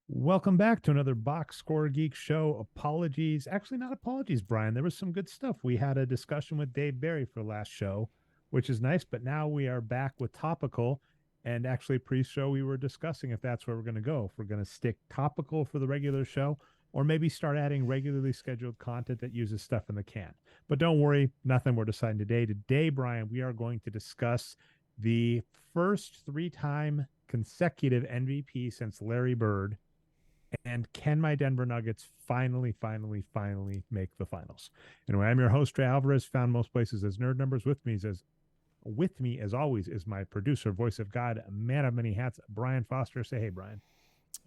Welcome back to another Boxscore Geek show. Apologies. Actually, not apologies, Brian. There was some good stuff. We had a discussion with Dave Barry for last show, which is nice, but now we are back with topical. And actually, pre-show, we were discussing if that's where we're going to go. If we're going to stick topical for the regular show, or maybe start adding regularly scheduled content that uses stuff in the can. But don't worry, nothing we're deciding today. Today, Brian, we are going to discuss the first three-time consecutive MVP since Larry Bird. And can my Denver Nuggets finally make the finals? Anyway, I'm your host, Trey Alvarez, found most places as Nerd Numbers. With me as always is my producer, voice of God, man of many hats, Brian Foster. Say hey, Brian.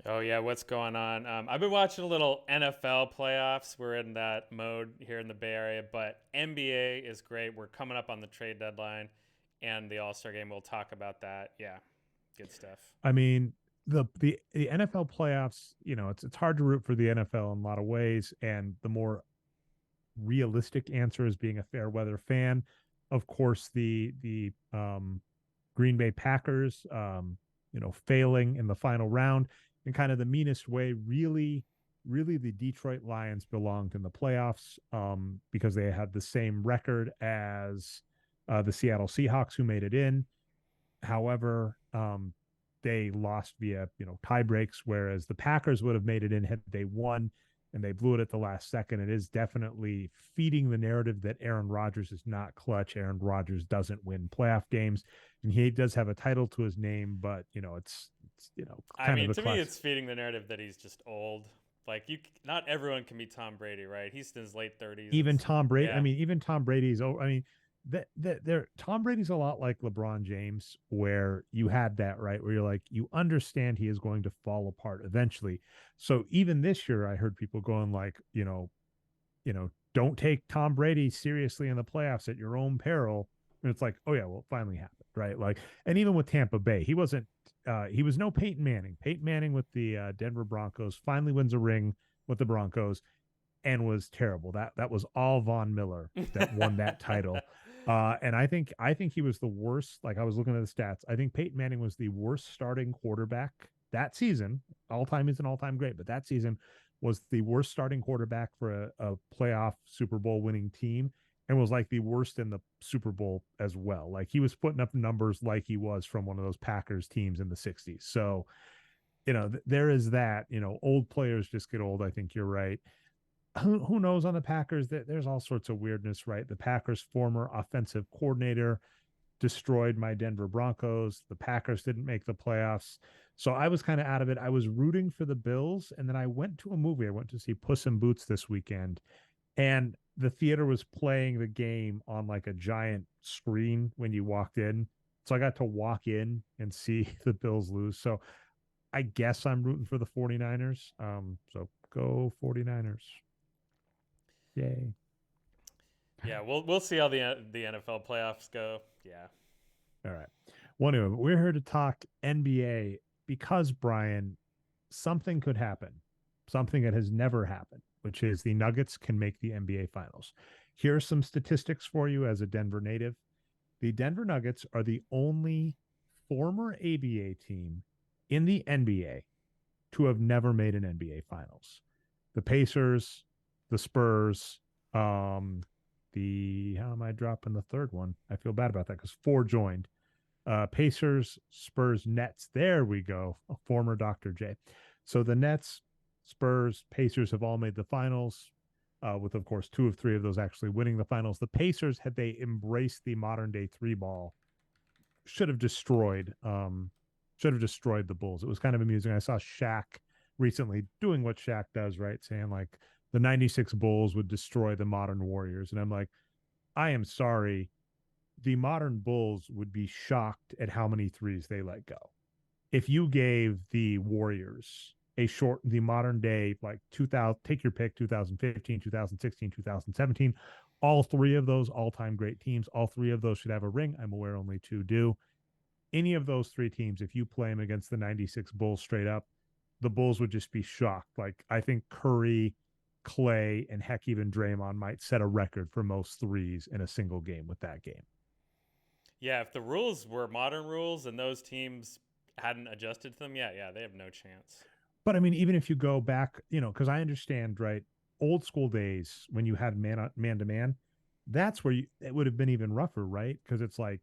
Oh yeah, what's going on? I've been watching a little NFL playoffs. We're in that mode here in the Bay Area, but NBA is great. We're coming up on the trade deadline and the All-Star game. We'll talk about that. Yeah, good stuff. I mean, the NFL playoffs, it's hard to root for the NFL in a lot of ways, and the more realistic answer is being a fair weather fan. Of course, the Green Bay Packers, failing in the final round in kind of the meanest way. Really, the Detroit Lions belonged in the playoffs because they had the same record as the Seattle Seahawks, who made it in. However, they lost via tie breaks, whereas the Packers would have made it in had they won, and they blew it at the last second. It is definitely feeding the narrative that Aaron Rodgers is not clutch. Aaron Rodgers doesn't win playoff games, and he does have a title to his name, but it's I kind of mean, the to me, class. it's feeding the narrative that he's just old. Like not everyone can be Tom Brady, right? He's in his late 30s. Even Tom Brady. I Yeah, mean, even Tom Brady's. Oh, I mean, that Tom Brady's a lot like LeBron James, where you had that right, where you're like, you understand he is going to fall apart eventually. So even this year, I heard people going like, don't take Tom Brady seriously in the playoffs at your own peril. And it's like, oh yeah, well, it finally happened, right? Like, and even with Tampa Bay, he wasn't. He was no Peyton Manning. Peyton Manning with the Denver Broncos finally wins a ring with the Broncos and was terrible. That was all Von Miller that won that title. And I think he was the worst. Like, I was looking at the stats. I think Peyton Manning was the worst starting quarterback that season. All time is an all time great, but that season was the worst starting quarterback for a playoff Super Bowl winning team, and was like the worst in the Super Bowl as well. Like, he was putting up numbers like he was from one of those Packers teams in the 60s. So, there is that. Old players just get old. I think you're right. Who knows on the Packers? There's all sorts of weirdness, right? The Packers' former offensive coordinator destroyed my Denver Broncos. The Packers didn't make the playoffs. So I was kind of out of it. I was rooting for the Bills. And then I went to a movie. I went to see Puss in Boots this weekend. And the theater was playing the game on like a giant screen when you walked in. So I got to walk in and see the Bills lose. So I guess I'm rooting for the 49ers. So go 49ers. Yay. yeah. We'll see how the NFL playoffs go. Yeah. All right. Well, anyway, we're here to talk NBA because, Brian, something could happen, something that has never happened, which is the Nuggets can make the NBA Finals. Here are some statistics for you as a Denver native. The Denver Nuggets are the only former ABA team in the NBA to have never made an NBA Finals. The Pacers, the Spurs, how am I dropping the third one? I feel bad about that because four joined. Pacers, Spurs, Nets. There we go. A former Dr. J. So the Nets, Spurs, Pacers have all made the finals, with, of course, two of three of those actually winning the finals. The Pacers, had they embraced the modern day three ball, should have destroyed the Bulls. It was kind of amusing. I saw Shaq recently doing what Shaq does, right? Saying like the 96 Bulls would destroy the modern Warriors. And I'm like, I am sorry. The modern Bulls would be shocked at how many threes they let go. If you gave the Warriors the modern day, like 2000, take your pick, 2015, 2016, 2017, all three of those all-time great teams, all three of those should have a ring. I'm aware only two do. Any of those three teams, if you play them against the 96 Bulls straight up, the Bulls would just be shocked. Like, I think Curry, Clay, and heck, even Draymond might set a record for most threes in a single game with that game. Yeah, if the rules were modern rules and those teams hadn't adjusted to them, yeah, they have no chance. But I mean, even if you go back, because I understand, right? Old school days when you had man to man, that's where it would have been even rougher, right? Because it's like,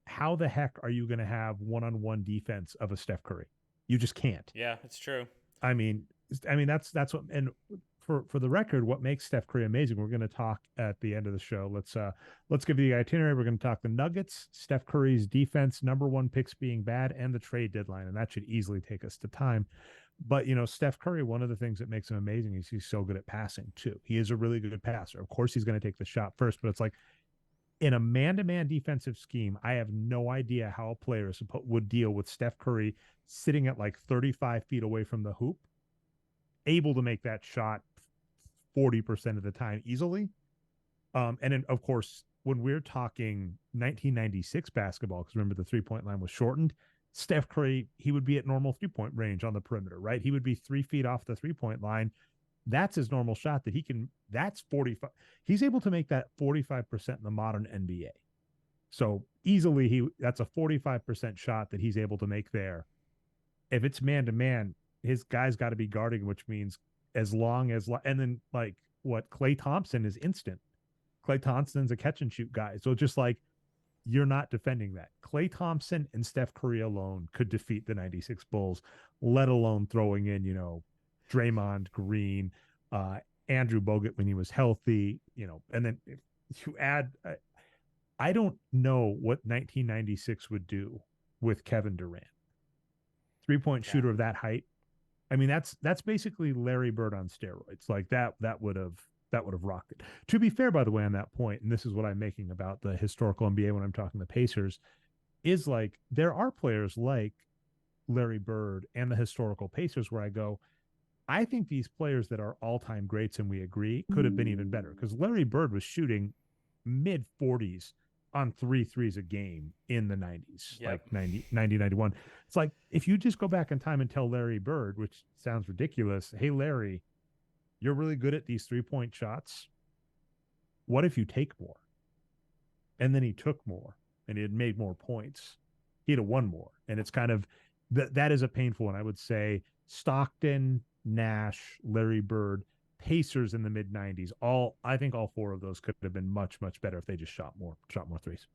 how the heck are you going to have one on one defense of a Steph Curry? You just can't. Yeah, it's true. I mean, that's what. And for the record, what makes Steph Curry amazing? We're going to talk at the end of the show. Let's give you the itinerary. We're going to talk the Nuggets, Steph Curry's defense, number one picks being bad, and the trade deadline, and that should easily take us to time. But Steph Curry, one of the things that makes him amazing is he's so good at passing too. He is a really good passer. Of course, he's going to take the shot first, but it's like in a man-to-man defensive scheme, I have no idea how a player would deal with Steph Curry sitting at like 35 feet away from the hoop, able to make that shot 40% of the time easily. And then, of course, when we're talking 1996 basketball, because remember the three-point line was shortened, Steph Curry, he would be at normal three-point range on the perimeter, right? He would be 3 feet off the three-point line. That's his normal shot that he can, that's 45. He's able to make that 45% in the modern NBA. So easily that's a 45% shot that he's able to make there. If it's man to man, his guy's got to be guarding, which means as long as, and then like what Klay Thompson is instant. Klay Thompson's a catch and shoot guy. So just like, you're not defending that. Klay Thompson and Steph Curry alone could defeat the 96 Bulls, let alone throwing in, Draymond Green, Andrew Bogut when he was healthy, and then if you add, I don't know what 1996 would do with Kevin Durant. 3-point Yeah. shooter of that height. I mean, that's basically Larry Bird on steroids. Like that would have rocked it. To be fair, by the way, on that point, and this is what I'm making about the historical NBA when I'm talking the Pacers, is like there are players like Larry Bird and the historical Pacers where I go, I think these players that are all-time greats and we agree could have been even better because Larry Bird was shooting mid 40s on 3 threes a game in the 90s, Yep. like 91. It's like if you just go back in time and tell Larry Bird, which sounds ridiculous, hey, Larry, you're really good at these 3-point shots. What if you take more? And then he took more and he had made more points. He'd have won more. And it's kind of that is a painful one. I would say Stockton, Nash, Larry Bird, Pacers in the mid 90s. I think all four of those could have been much, much better if they just shot more threes.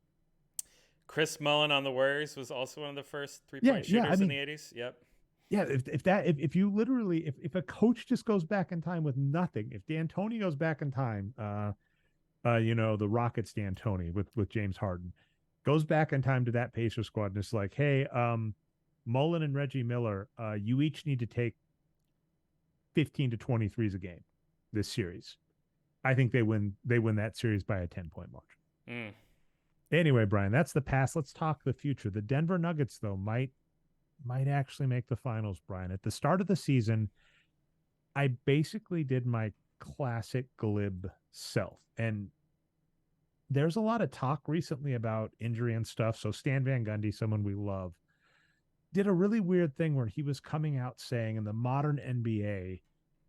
Chris Mullin on the Warriors was also one of the first three-point Yeah. shooters in the 80s. Yep. Yeah, if you literally if a coach just goes back in time with nothing, if D'Antoni goes back in time, the Rockets D'Antoni with James Harden goes back in time to that Pacers squad and it's like, hey, Mullen and Reggie Miller, you each need to take 15 to 23s a game this series. I think they win that series by a 10-point margin. Mm. Anyway, Brian, that's the past. Let's talk the future. The Denver Nuggets, though, might actually make the finals, Brian. At the start of the season, I basically did my classic glib self. And there's a lot of talk recently about injury and stuff. So Stan Van Gundy, someone we love, did a really weird thing where he was coming out saying in the modern NBA,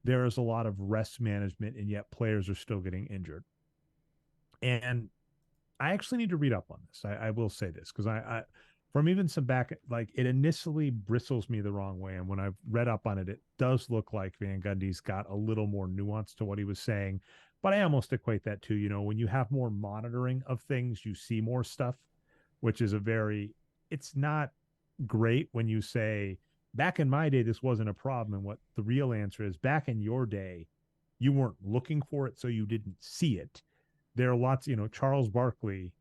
there is a lot of rest management and yet players are still getting injured. And I actually need to read up on this. I will say this because I from even some back, like it initially bristles me the wrong way. And when I've read up on it, it does look like Van Gundy's got a little more nuance to what he was saying. But I almost equate that to, when you have more monitoring of things, you see more stuff, which is it's not great when you say, back in my day, this wasn't a problem. And what the real answer is, back in your day, you weren't looking for it, so you didn't see it. There are lots, Charles Barkley,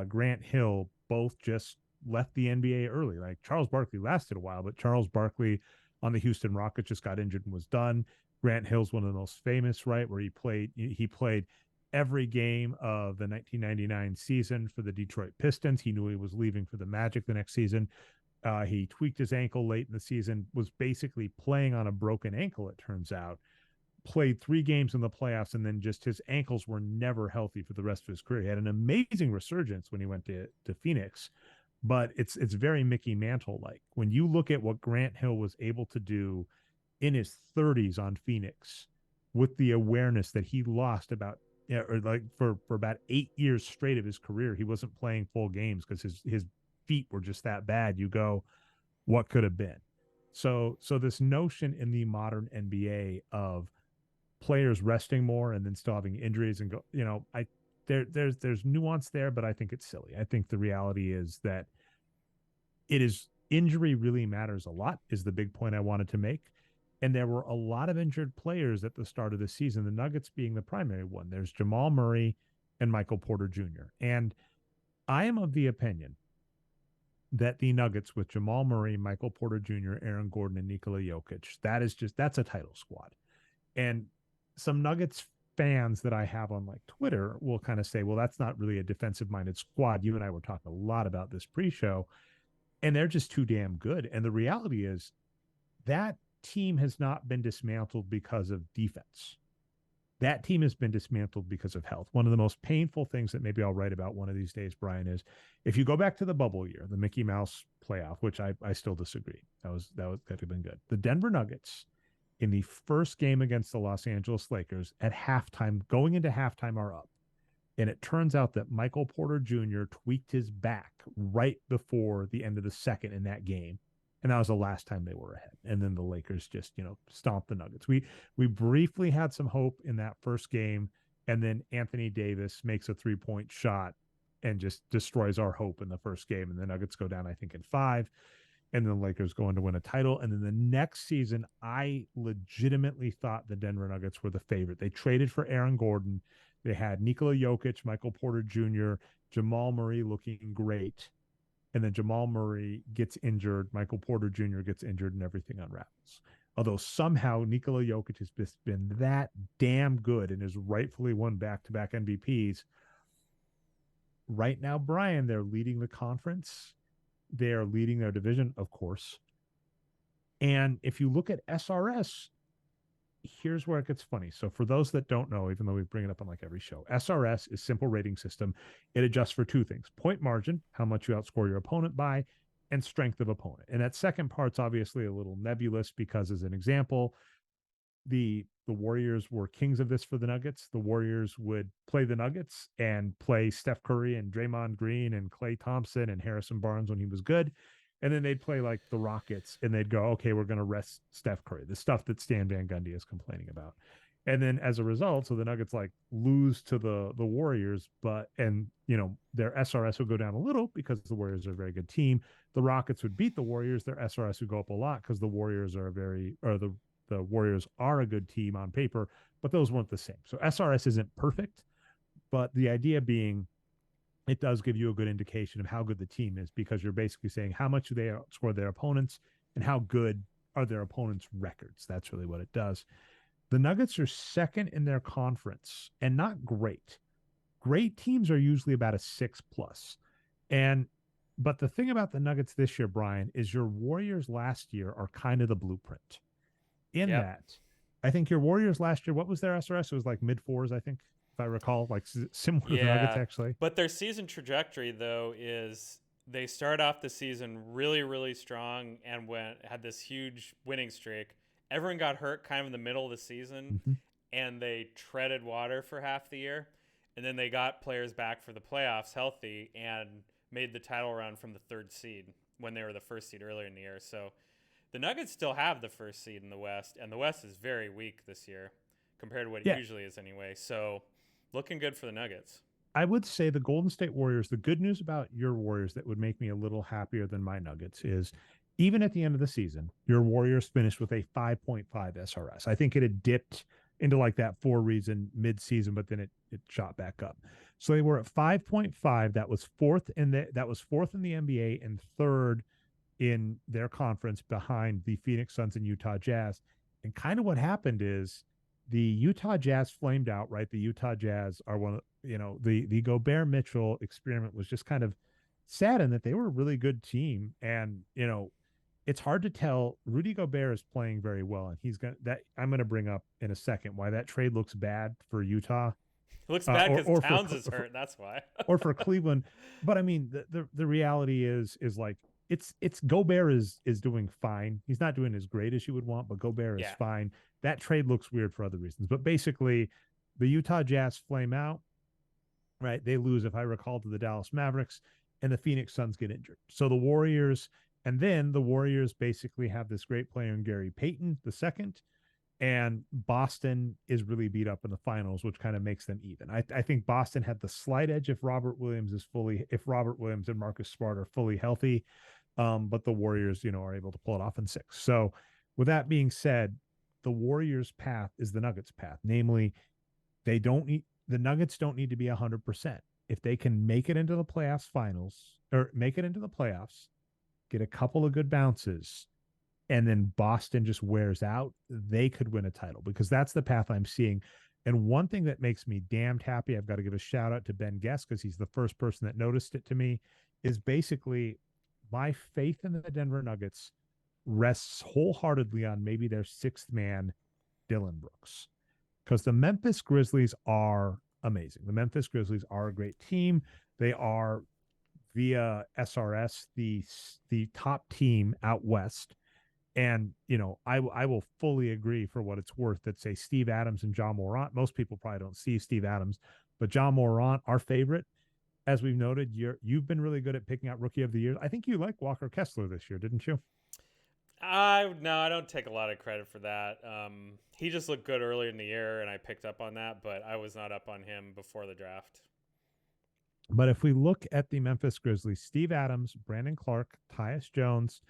Grant Hill, both just left the NBA early. Like Charles Barkley lasted a while, but Charles Barkley on the Houston Rockets just got injured and was done. Grant Hill's one of the most famous, right, where he played every game of the 1999 season for the Detroit Pistons. He knew he was leaving for the Magic the next season. He tweaked his ankle late in the season, was basically playing on a broken ankle, it turns out. Played 3 games in the playoffs, and then just his ankles were never healthy for the rest of his career. He had an amazing resurgence when he went to Phoenix, but it's very Mickey Mantle like. When you look at what Grant Hill was able to do in his 30s on Phoenix, with the awareness that he lost about, or like for about 8 years straight of his career, he wasn't playing full games because his feet were just that bad. You go, what could have been? So this notion in the modern NBA of players resting more and then still having injuries and go, I there's nuance there, but I think it's silly. I think the reality is that it is injury really matters a lot, is the big point I wanted to make. And there were a lot of injured players at the start of the season, the Nuggets being the primary one. There's Jamal Murray and Michael Porter Jr. And I am of the opinion that the Nuggets with Jamal Murray, Michael Porter Jr., Aaron Gordon, and Nikola Jokic, that's a title squad. And some Nuggets fans that I have on like Twitter will kind of say, well, that's not really a defensive minded squad. You and I were talking a lot about this pre-show, and they're just too damn good. And the reality is that team has not been dismantled because of defense. That team has been dismantled because of health. One of the most painful things that maybe I'll write about one of these days, Brian, is if you go back to the bubble year, the Mickey Mouse playoff, which I still disagree. That could have been good. The Denver Nuggets in the first game against the Los Angeles Lakers at halftime, going into halftime, are up. And it turns out that Michael Porter Jr. tweaked his back right before the end of the second in that game. And that was the last time they were ahead. And then the Lakers just, stomped the Nuggets. We briefly had some hope in that first game. And then Anthony Davis makes a 3-point shot and just destroys our hope in the first game. And the Nuggets go down, I think, in 5. And then the Lakers go on to win a title. And then the next season, I legitimately thought the Denver Nuggets were the favorite. They traded for Aaron Gordon. They had Nikola Jokic, Michael Porter Jr., Jamal Murray looking great. And then Jamal Murray gets injured, Michael Porter Jr. gets injured, and everything unravels. Although somehow Nikola Jokic has just been that damn good and has rightfully won back-to-back MVPs. Right now, Brian, they're leading the conference. They're leading their division, of course. And if you look at SRS, here's where it gets funny. So for those that don't know, even though we bring it up on like every show, SRS is simple rating system. It adjusts for 2 things: point margin, how much you outscore your opponent by, and strength of opponent. And that second part's obviously a little nebulous because, as an example, the Warriors were kings of this for the Nuggets. The Warriors would play the Nuggets and play Steph Curry and Draymond Green and Klay Thompson and Harrison Barnes when he was good. And then they'd play like the Rockets and they'd go, okay, we're going to rest Steph Curry, the stuff that Stan Van Gundy is complaining about. And then as a result, so the Nuggets like lose to the Warriors, and their SRS would go down a little because the Warriors are a very good team. The Rockets would beat the Warriors, their SRS would go up a lot because the Warriors are the Warriors are a good team on paper, but those weren't the same. So SRS isn't perfect, but the idea being it does give you a good indication of how good the team is, because you're basically saying how much do they outscore their opponents and how good are their opponents' records. That's really what it does. The Nuggets are second in their conference and not great. Great teams are usually about a 6+. But the thing about the Nuggets this year, Brian, is your Warriors last year are kind of the blueprint. In Yep. that, I think your Warriors last year, what was their SRS? It was like mid-4s, I think, if I recall, like similar to the Nuggets, Yeah. actually. But their season trajectory, though, is they start off the season really, really strong and had this huge winning streak. Everyone got hurt kind of in the middle of the season, Mm-hmm. and they treaded water for half the year. And then they got players back for the playoffs healthy and made the title run from the 3rd seed when they were the 1st seed earlier in the year. So the Nuggets still have the 1st seed in the West, and the West is very weak this year compared to what it Yeah, usually is anyway. So looking good for the Nuggets. I would say the Golden State Warriors, the good news about your Warriors that would make me a little happier than my Nuggets is even at the end of the season, your Warriors finished with a 5.5 SRS. I think it had dipped into like that 4 reason mid-season, but then it shot back up. So they were at 5.5. That was fourth in the NBA and third in their conference behind the Phoenix Suns and Utah Jazz. And kind of what happened is the Utah Jazz flamed out, right? The Utah Jazz are one of, the Gobert Mitchell experiment was just kind of sad in that they were a really good team. And, it's hard to tell. Rudy Gobert is playing very well, and I'm going to bring up in a second why that trade looks bad for Utah, It looks bad or because or Towns is hurt. That's why. or for Cleveland. But I mean, the reality is like it's Gobert is doing fine. He's not doing as great as you would want, but Gobert is Yeah. fine. That trade looks weird for other reasons, but basically, the Utah Jazz flame out. Right, they lose, if I recall, to the Dallas Mavericks, and the Phoenix Suns get injured. So the Warriors, and then the Warriors basically have this great player in Gary Payton the second, and Boston is really beat up in the finals, which kind of makes them even. I think Boston had the slight edge if Robert Williams and Marcus Smart are fully healthy, but the Warriors, are able to pull it off in six. So, with that being said, the Warriors' path is the Nuggets' path, namely, the Nuggets don't need to be 100%. If they can make it into the playoffs finals or make it into the playoffs, get a couple of good bounces, and then Boston just wears out, they could win a title because that's the path I'm seeing. And one thing that makes me damned happy, I've got to give a shout out to Ben Guest because he's the first person that noticed it to me, is basically my faith in the Denver Nuggets rests wholeheartedly on maybe their sixth man, Dylan Brooks, because the Memphis Grizzlies are amazing. The Memphis Grizzlies are a great team. They are via SRS the top team out west. And I will fully agree for what it's worth that say Steve Adams and John Morant. Most people probably don't see Steve Adams, but John Morant, our favorite, as we've noted, you've been really good at picking out rookie of the year. I think you like Walker Kessler this year, didn't you? I no, I don't take a lot of credit for that. He just looked good early in the year, and I picked up on that, but I was not up on him before the draft. But if we look at the Memphis Grizzlies, Steve Adams, Brandon Clark, Tyus Jones,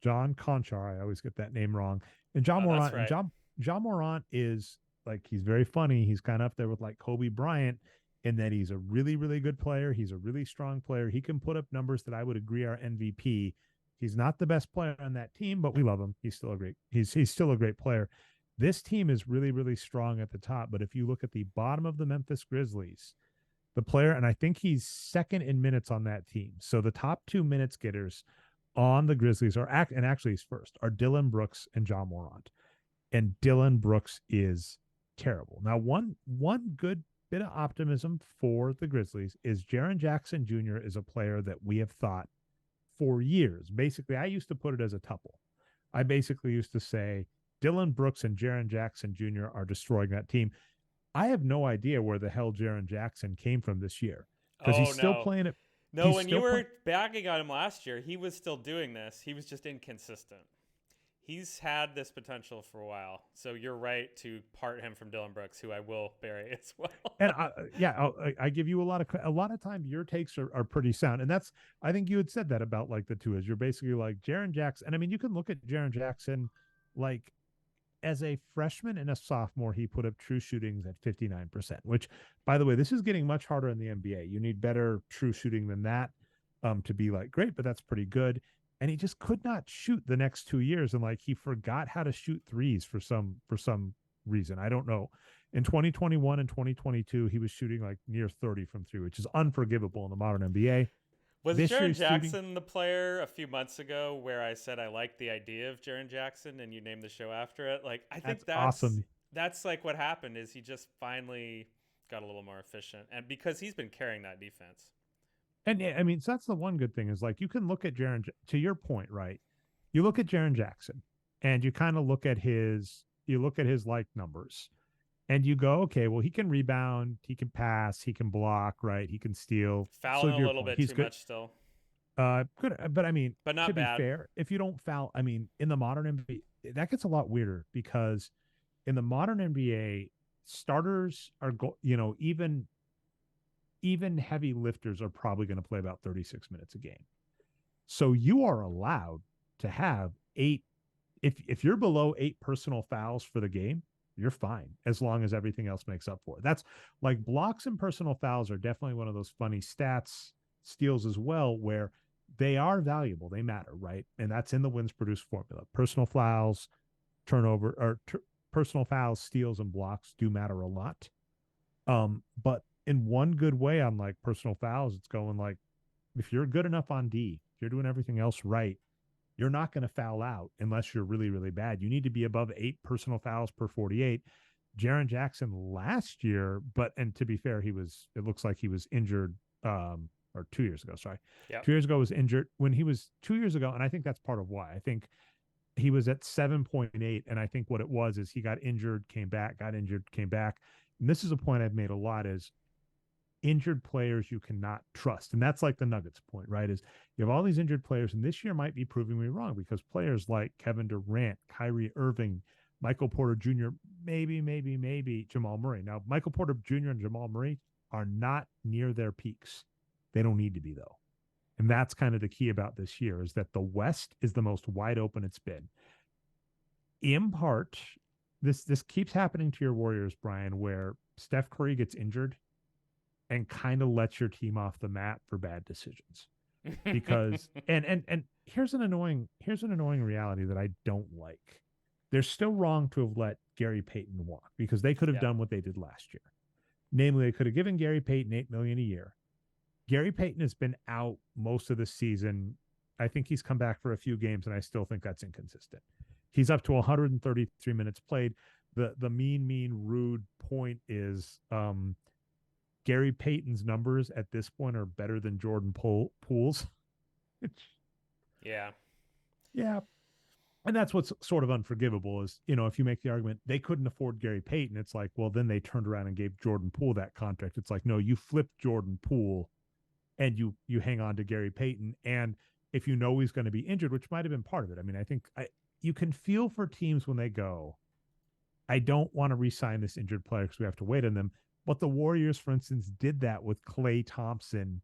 John Conchar, I always get that name wrong, and John Oh, that's Morant. And right. John Morant is like, he's very funny. He's kind of up there with like Kobe Bryant in that he's a really, really good player. He's a really strong player. He can put up numbers that I would agree are MVP. He's not the best player on that team, but we love him. He's still a great player. This team is really, really strong at the top. But if you look at the bottom of the Memphis Grizzlies, the player, and I think he's second in minutes on that team. So the top two minutes getters on the Grizzlies and actually he's first, are Dylan Brooks and John Morant. And Dylan Brooks is terrible. Now, one good bit of optimism for the Grizzlies is Jaren Jackson Jr. is a player that we have thought for years. Basically, I used to put it as a tuple. I basically used to say Dylan Brooks and Jaren Jackson Jr. are destroying that team. I have no idea where the hell Jaren Jackson came from this year because Oh no, no. He's When you still were playing. bagging on him last year, he was still doing this. He was just inconsistent. He's had this potential for a while, so you're right to part him from Dylan Brooks, who I will bury as well. And I give you a lot of time. Your takes are pretty sound, and that's, I think you had said that about like the two is you're basically like Jaren Jackson, and I mean you can look at Jaren Jackson like as a freshman and a sophomore, he put up true shootings at 59%, which, by the way, this is getting much harder in the NBA. You need better true shooting than that to be like great, but that's pretty good. And he just could not shoot the next 2 years. And like he forgot how to shoot threes for some reason. I don't know. In 2021 and 2022, he was shooting like near 30 from three, which is unforgivable in the modern NBA. Was This year Jaron he's shooting. Jackson the player a few months ago where I said I liked the idea of Jaron Jackson and you named the show after it? Like I think That's that's awesome. that's like what happened is he just finally got a little more efficient and because he's been carrying that defense. And I mean, so that's the one good thing is like you can look at to your point, right? You look at Jaren Jackson and you kind of look at his like numbers and you go, okay, well, he can rebound, he can pass, he can block, right? He can steal. So Fouling to a your little point, bit he's too good. much still, Good. But I mean, but to not be bad. fair, if you don't foul, I mean, in the modern NBA, that gets a lot weirder because in the modern NBA, starters are, even heavy lifters are probably going to play about 36 minutes a game. So you are allowed to have eight. If you're below eight personal fouls for the game, you're fine as long as everything else makes up for it. That's like blocks and personal fouls are definitely one of those funny stats, steals as well, where they are valuable. They matter, right? And that's in the wins produced formula. Personal fouls, personal fouls, steals, and blocks do matter a lot. But in one good way on like personal fouls, it's going like if you're good enough on D, if you're doing everything else right, you're not going to foul out unless you're really, really bad. You need to be above eight personal fouls per 48. Jaren Jackson last year, and to be fair, it looks like he was injured or 2 years ago. Sorry, Yep. 2 years ago was injured when he was 2 years ago, and I think that's part of why. I think he was at 7.8, and I think what it was is he got injured, came back, got injured, came back. And this is a point I've made a lot: is injured players you cannot trust. And that's like the Nuggets point, right? Is you have all these injured players, and this year might be proving me wrong because players like Kevin Durant, Kyrie Irving, Michael Porter Jr., maybe Jamal Murray. Now, Michael Porter Jr. and Jamal Murray are not near their peaks. They don't need to be, though. And that's kind of the key about this year is that the West is the most wide open it's been. In part, this keeps happening to your Warriors, Brian, where Steph Curry gets injured and kind of lets your team off the mat for bad decisions. Because and here's an annoying reality that I don't like. They're still wrong to have let Gary Payton walk because they could have Yeah. done what they did last year. Namely, they could have given Gary Payton $8 million a year. Gary Payton has been out most of the season. I think he's come back for a few games, and I still think that's inconsistent. He's up to 133 minutes played. The mean, rude point is Gary Payton's numbers at this point are better than Jordan Poole's. Yeah. Yeah. And that's what's sort of unforgivable is, if you make the argument they couldn't afford Gary Payton, it's like, well, then they turned around and gave Jordan Poole that contract. It's like, no, you flipped Jordan Poole and you hang on to Gary Payton. And if you know he's going to be injured, which might have been part of it. I mean, I think you can feel for teams when they go, I don't want to re-sign this injured player because we have to wait on them. But the Warriors, for instance, did that with Klay Thompson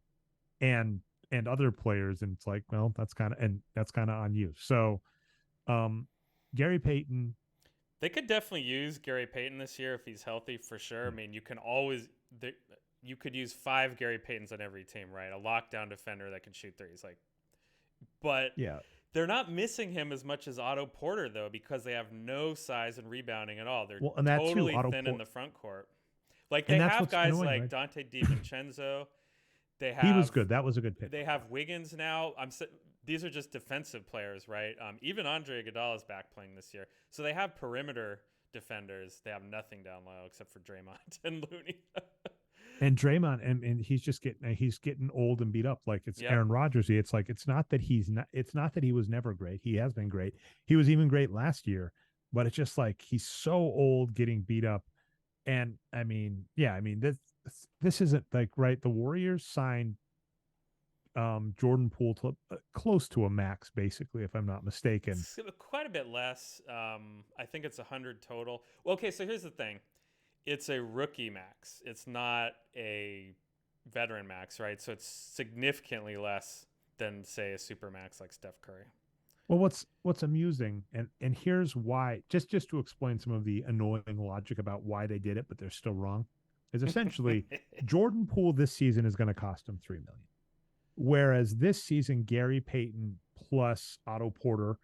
and other players, and it's like, well, that's kind of on you. So, Gary Payton, They could definitely use Gary Payton this year if he's healthy for sure. I mean, you could use 5 Gary Paytons on every team, right? A lockdown defender that can shoot threes, like. But yeah, they're not missing him as much as Otto Porter though, because they have no size and rebounding at all. They're well, and that too, totally thin in the front court. Like and they that's have what's guys annoying, like right? Dante DiVincenzo. They He was have good. That was a good pick. they have Wiggins now. These are just defensive players, right? Even Andre Iguodala is back playing this year, so they have perimeter defenders. They have nothing down low except for Draymond and Looney. And Draymond, and he's getting old and beat up. Like it's Yep. Aaron Rodgers. It's like it's not that he was never great. He has been great. He was even great last year, but it's just like he's so old, getting beat up. And I mean, yeah, I mean this isn't like right. The Warriors signed Jordan Poole to close to a max, basically, if I'm not mistaken. It's quite a bit less. I think it's 100 total. Well, okay, so here's the thing. It's a rookie max. It's not a veteran max, right? So it's significantly less than, say, a super max like Steph Curry. Well, what's amusing, and here's why, just to explain some of the annoying logic about why they did it, but they're still wrong, is essentially Jordan Poole this season is going to cost him $3 million. Whereas this season, Gary Payton plus Otto Porter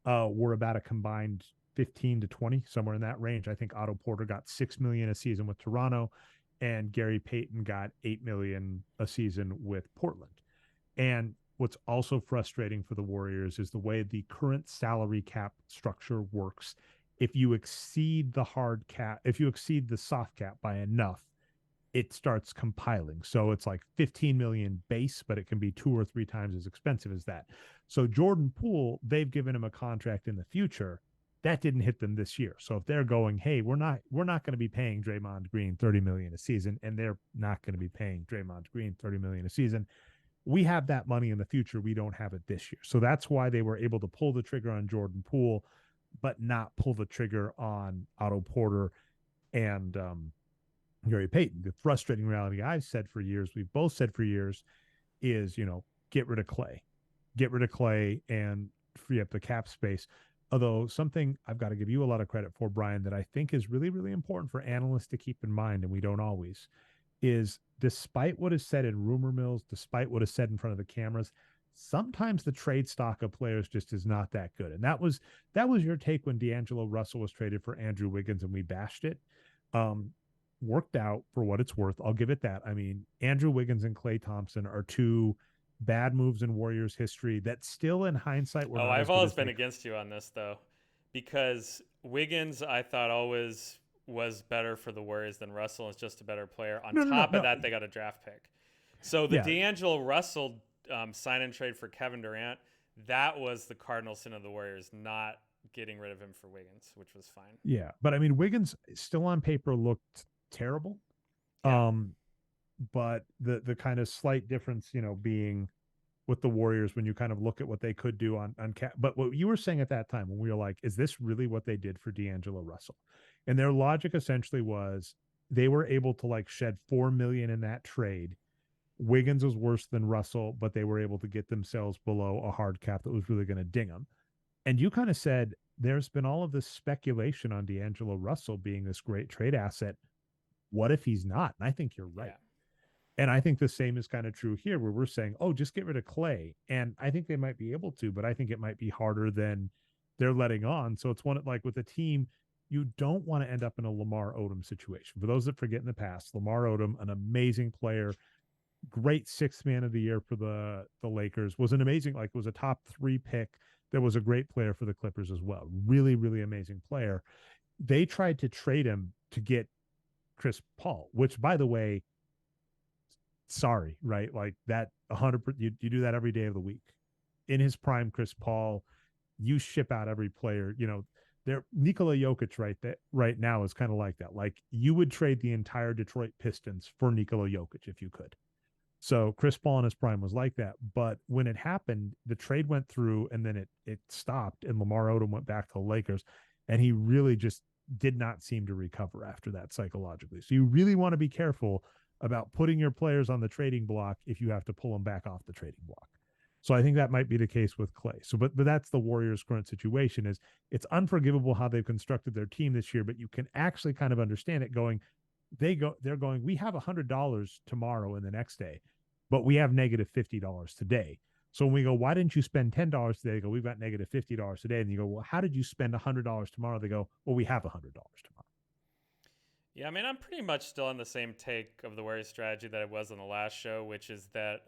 were about a combined 15 to 20, somewhere in that range. I think Otto Porter got $6 million a season with Toronto, and Gary Payton got $8 million a season with Portland. And what's also frustrating for the Warriors is the way the current salary cap structure works. If you exceed the soft cap by enough, it starts compiling. So it's like 15 million base, but it can be 2 or 3 times as expensive as that. So Jordan Poole, they've given him a contract in the future. That didn't hit them this year. So if they're going, hey, we're not going to be paying Draymond Green 30 million a season, and they're not going to be paying Draymond Green 30 million a season, we have that money in the future. We don't have it this year. So that's why they were able to pull the trigger on Jordan Poole, but not pull the trigger on Otto Porter and Gary Payton. The frustrating reality we've both said for years is, get rid of Klay and free up the cap space. Although something I've got to give you a lot of credit for, Brian, that I think is really, really important for analysts to keep in mind, and we don't always, is despite what is said in rumor mills, despite what is said in front of the cameras, sometimes the trade stock of players just is not that good. And that was your take when D'Angelo Russell was traded for Andrew Wiggins and we bashed it. Worked out for what it's worth. I'll give it that. I mean, Andrew Wiggins and Klay Thompson are 2 bad moves in Warriors history that still in hindsight were not I've as good always as been against you on this though, because Wiggins I thought always was better for the Warriors than Russell. Is just a better player. On no, top of no. that, they got a draft pick. So the Yeah, D'Angelo Russell sign and trade for Kevin Durant, that was the cardinal sin of the Warriors, not getting rid of him for Wiggins, which was fine. yeah. But I mean, Wiggins still on paper looked terrible. Yeah, Um, but the kind of slight difference, being with the Warriors when you kind of look at what they could do on cap. But what you were saying at that time when we were like, is this really what they did for D'Angelo Russell? And their logic essentially was they were able to like shed 4 million in that trade. Wiggins was worse than Russell, but they were able to get themselves below a hard cap that was really going to ding them. And you kind of said there's been all of this speculation on D'Angelo Russell being this great trade asset. What if he's not? And I think you're right. yeah, And I think the same is kind of true here, where we're saying, oh, just get rid of Clay. And I think they might be able to, but I think it might be harder than they're letting on. So it's one like with a team, you don't want to end up in a Lamar Odom situation. For those that forget in the past, Lamar Odom, an amazing player, great sixth man of the year for the Lakers, was an amazing, like was a top 3 pick. That was a great player for the Clippers as well. Really, really amazing player. They tried to trade him to get Chris Paul, which by the way, sorry, right? Like that 100%, you do that every day of the week. In his prime, Chris Paul, you ship out every player, there Nikola Jokic right now is kind of like that. Like you would trade the entire Detroit Pistons for Nikola Jokic if you could. So Chris Paul in his prime was like that. But when it happened, the trade went through and then it stopped and Lamar Odom went back to the Lakers and he really just did not seem to recover after that psychologically. So you really want to be careful about putting your players on the trading block if you have to pull them back off the trading block. So I think that might be the case with Clay. So but that's the Warriors' current situation is it's unforgivable how they've constructed their team this year, but you can actually kind of understand it going, they're going, we have $100 tomorrow and the next day, but we have negative $50 today. So when we go, why didn't you spend $10 today? They go, we've got negative $50 today. And you go, well, how did you spend $100 tomorrow? They go, well, we have $100 tomorrow. yeah. I mean, I'm pretty much still on the same take of the Warriors strategy that I was on the last show, which is that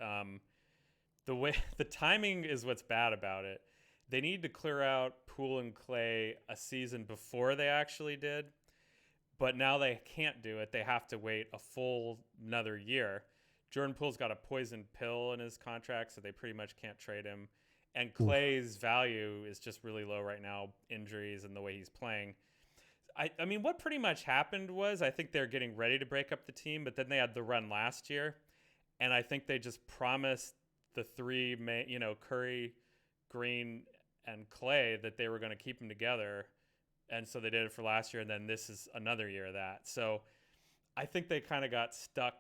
the way the timing is what's bad about it. They need to clear out Poole and Clay a season before they actually did, but now they can't do it. They have to wait a full another year. Jordan Poole's got a poison pill in his contract, so they pretty much can't trade him. And Oof. Clay's value is just really low right now, injuries and the way he's playing. I mean, what pretty much happened was I think they're getting ready to break up the team, but then they had the run last year, and I think they just promised the three, Curry, Green, and Clay that they were going to keep them together, and so they did it for last year, and then this is another year of that. So I think they kind of got stuck,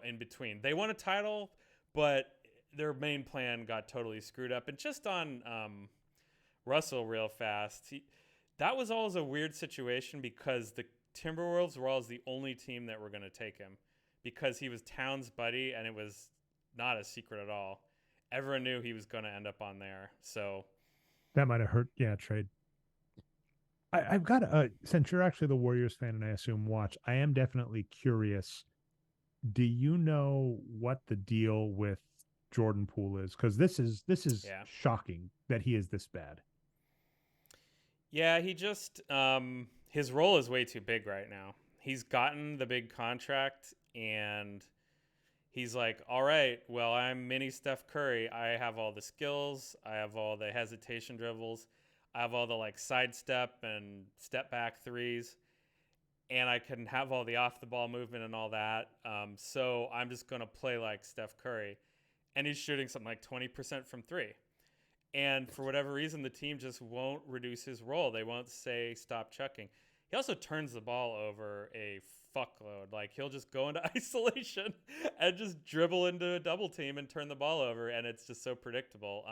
in between. They won a title, but their main plan got totally screwed up. And just on Russell, real fast, that was always a weird situation because the Timberwolves were always the only team that were going to take him because he was Towns' buddy, and it was not a secret at all. Everyone knew he was going to end up on there. So That might have hurt. Yeah, trade. I've got since you're actually the Warriors fan and I assume watch, I am definitely curious. Do you know what the deal with Jordan Poole is? Because this is yeah, shocking that he is this bad. yeah, he just his role is way too big right now. He's gotten the big contract, and he's like, all right, well, I'm mini Steph Curry. I have all the skills. I have all the hesitation dribbles. I have all the like sidestep and step back threes. And I can have all the off the ball movement and all that. So I'm just going to play like Steph Curry. And he's shooting something like 20% from three. And for whatever reason, the team just won't reduce his role. They won't say stop chucking. He also turns the ball over a fuckload. Like he'll just go into isolation and just dribble into a double team and turn the ball over, and it's just so predictable.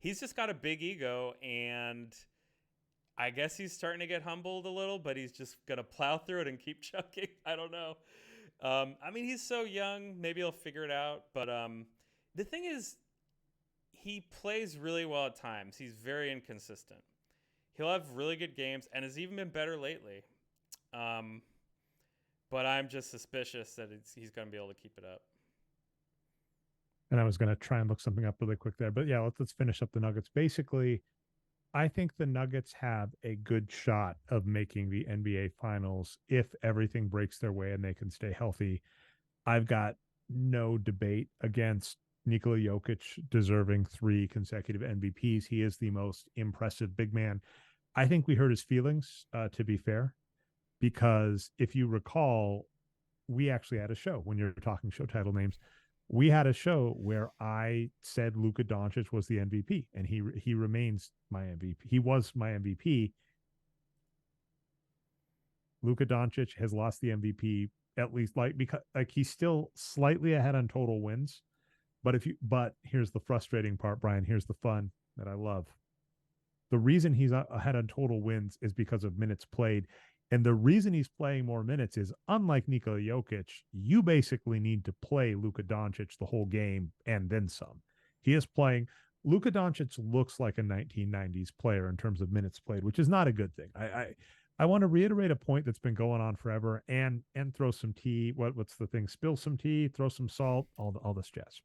He's just got a big ego, and I guess he's starting to get humbled a little, but he's just gonna plow through it and keep chucking. I don't know. I mean, he's so young. Maybe he'll figure it out. But the thing is, he plays really well at times. He's very inconsistent. He'll have really good games and has even been better lately. But I'm just suspicious that he's going to be able to keep it up. And I was going to try and look something up really quick there, but yeah, let's finish up the Nuggets. Basically, I think the Nuggets have a good shot of making the NBA Finals if everything breaks their way and they can stay healthy. I've got no debate against Nikola Jokic deserving 3 consecutive MVPs. He is the most impressive big man. I think we hurt his feelings, to be fair, because if you recall, we actually had a show when you're talking show title names. We had a show where I said Luka Doncic was the MVP, and he remains my MVP. He was my MVP. Luka Doncic has lost the MVP at least like because like he's still slightly ahead on total wins. But here's the frustrating part, Brian. Here's the fun that I love. The reason he's ahead on total wins is because of minutes played. And the reason he's playing more minutes is unlike Nikola Jokic, you basically need to play Luka Doncic the whole game and then some. He is playing. Luka Doncic looks like a 1990s player in terms of minutes played, which is not a good thing. I want to reiterate a point that's been going on forever and throw some tea. What's the thing? Spill some tea, throw some salt, all this jazz.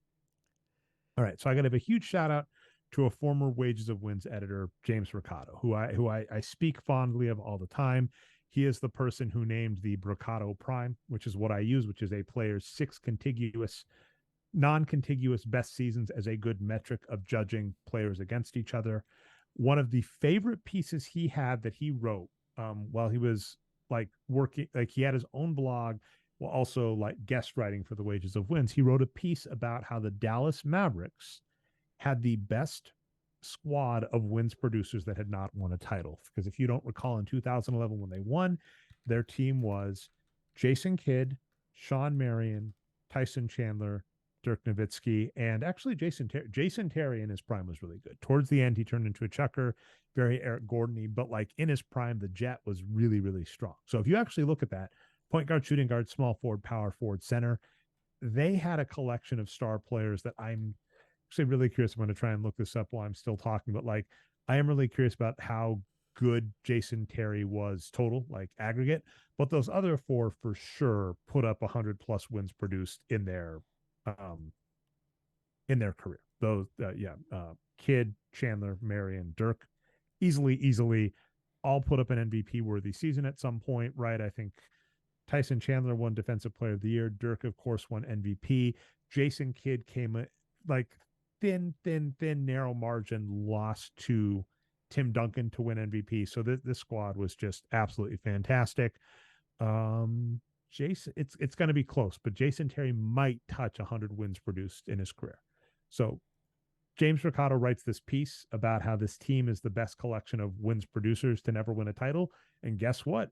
All right, so I got to have a huge shout out to a former Wages of Wins editor, James Ricardo, who I speak fondly of all the time. He is the person who named the Bricado Prime, which is what I use, which is a player's 6 non-contiguous best seasons as a good metric of judging players against each other. One of the favorite pieces he had that he wrote while he was like working, like he had his own blog while also like guest writing for the Wages of Wins. He wrote a piece about how the Dallas Mavericks had the best squad of wins producers that had not won a title. Because if you don't recall, in 2011 when they won, their team was Jason Kidd, Sean Marion, Tyson Chandler, Dirk Nowitzki, and actually Jason Terry in his prime was really good. Towards the end, he turned into a chucker, very Eric Gordon-y, but like in his prime, the Jet was really, really strong. So if you actually look at that, point guard, shooting guard, small forward, power forward, center, they had a collection of star players that I'm actually really curious. I'm going to try and look this up while I'm still talking, but like I am really curious about how good Jason Terry was total, like aggregate. But those other four for sure put up 100+ wins produced um in their career. Those Kidd, Chandler, Marion, Dirk, easily all put up an MVP worthy season at some point, right? I think Tyson Chandler won Defensive Player of the Year. Dirk, of course, won MVP. Jason Kidd came like thin, narrow margin, lost to Tim Duncan to win MVP. So this squad was just absolutely fantastic. Jason, it's going to be close, but Jason Terry might touch 100 wins produced in his career. So James Ricardo writes this piece about how this team is the best collection of wins producers to never win a title. And guess what?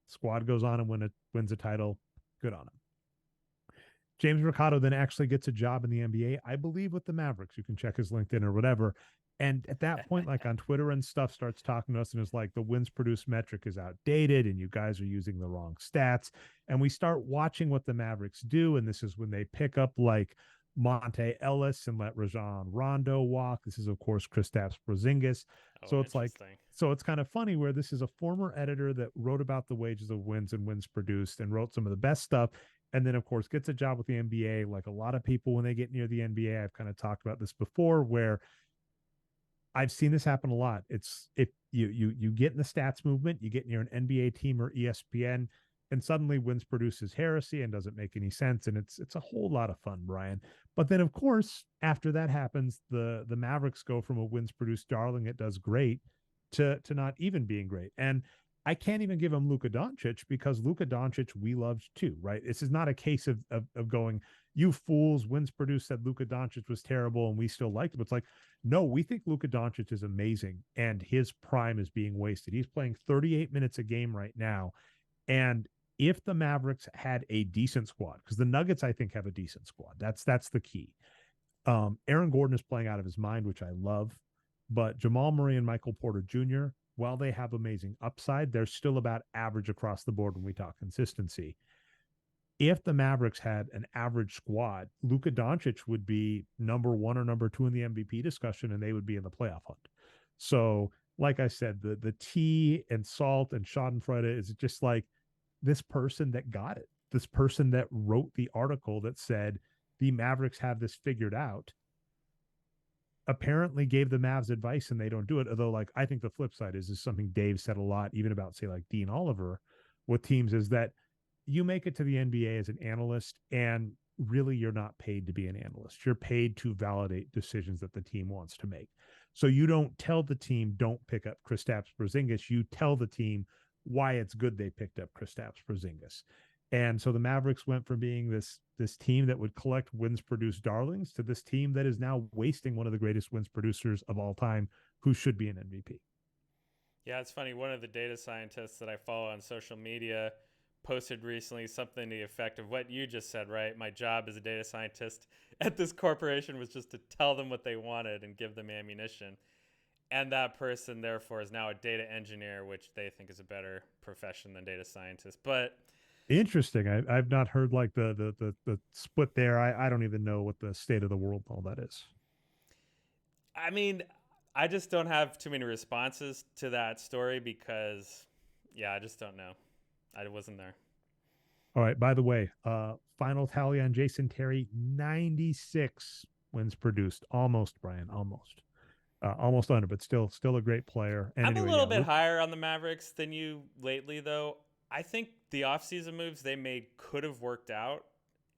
Squad goes on and wins a title. Good on him. James Ricardo then actually gets a job in the NBA, I believe, with the Mavericks. You can check his LinkedIn or whatever. And at that point, like on Twitter and stuff, starts talking to us and is like, the wins produced metric is outdated and you guys are using the wrong stats. And we start watching what the Mavericks do. And this is when they pick up like Monte Ellis and let Rajon Rondo walk. This is, of course, Kristaps Porzingis. Oh, So it's like, interesting. so it's kind of funny where this is a former editor that wrote about the wages of wins and wins produced and wrote some of the best stuff. And then, of course, gets a job with the NBA. Like a lot of people, when they get near the NBA, I've kind of talked about this before, where I've seen this happen a lot. It's if you get in the stats movement, you get near an NBA team or ESPN, and suddenly wins produces heresy and doesn't make any sense. And it's a whole lot of fun, Brian. But then, of course, after that happens, the Mavericks go from a wins produced darling, it does great, to not even being great. And I can't even give him Luka Doncic because Luka Doncic we loved too, right? This is not a case of going, you fools, wins produced said Luka Doncic was terrible and we still liked him. It's like, no, we think Luka Doncic is amazing and his prime is being wasted. He's playing 38 minutes a game right now. And if the Mavericks had a decent squad, because the Nuggets, I think, have a decent squad. That's the key. Aaron Gordon is playing out of his mind, which I love. But Jamal Murray and Michael Porter Jr., while they have amazing upside, they're still about average across the board when we talk consistency. If the Mavericks had an average squad, Luka Doncic would be number one or number two in the MVP discussion, and they would be in the playoff hunt. So, like I said, the tea and salt and Schadenfreude is just like this person that got it, this person that wrote the article that said the Mavericks have this figured out, apparently gave the Mavs advice and they don't do it. Although, like, I think the flip side is something Dave said a lot, even about, say, like Dean Oliver with teams, is that you make it to the NBA as an analyst and really you're not paid to be an analyst. You're paid to validate decisions that the team wants to make. So you don't tell the team don't pick up Kristaps Porzingis. You tell the team why it's good they picked up Kristaps Porzingis. And so the Mavericks went from being this team that would collect wins produce darlings to this team that is now wasting one of the greatest wins producers of all time, who should be an MVP. Yeah, it's funny. One of the data scientists that I follow on social media posted recently something to the effect of what you just said, right? My job as a data scientist at this corporation was just to tell them what they wanted and give them ammunition. And that person, therefore, is now a data engineer, which they think is a better profession than data scientist. But Interesting. I've not heard like the split there. I don't even know what the state of the world all that is. I mean, I just don't have too many responses to that story because, yeah, I just don't know. I wasn't there. All right. By the way, final tally on Jason Terry: 96 wins produced. Almost, Brian. Almost under, but still a great player. And I'm a anyway, little yeah, bit higher on the Mavericks than you lately, though. I think the offseason moves they made could have worked out.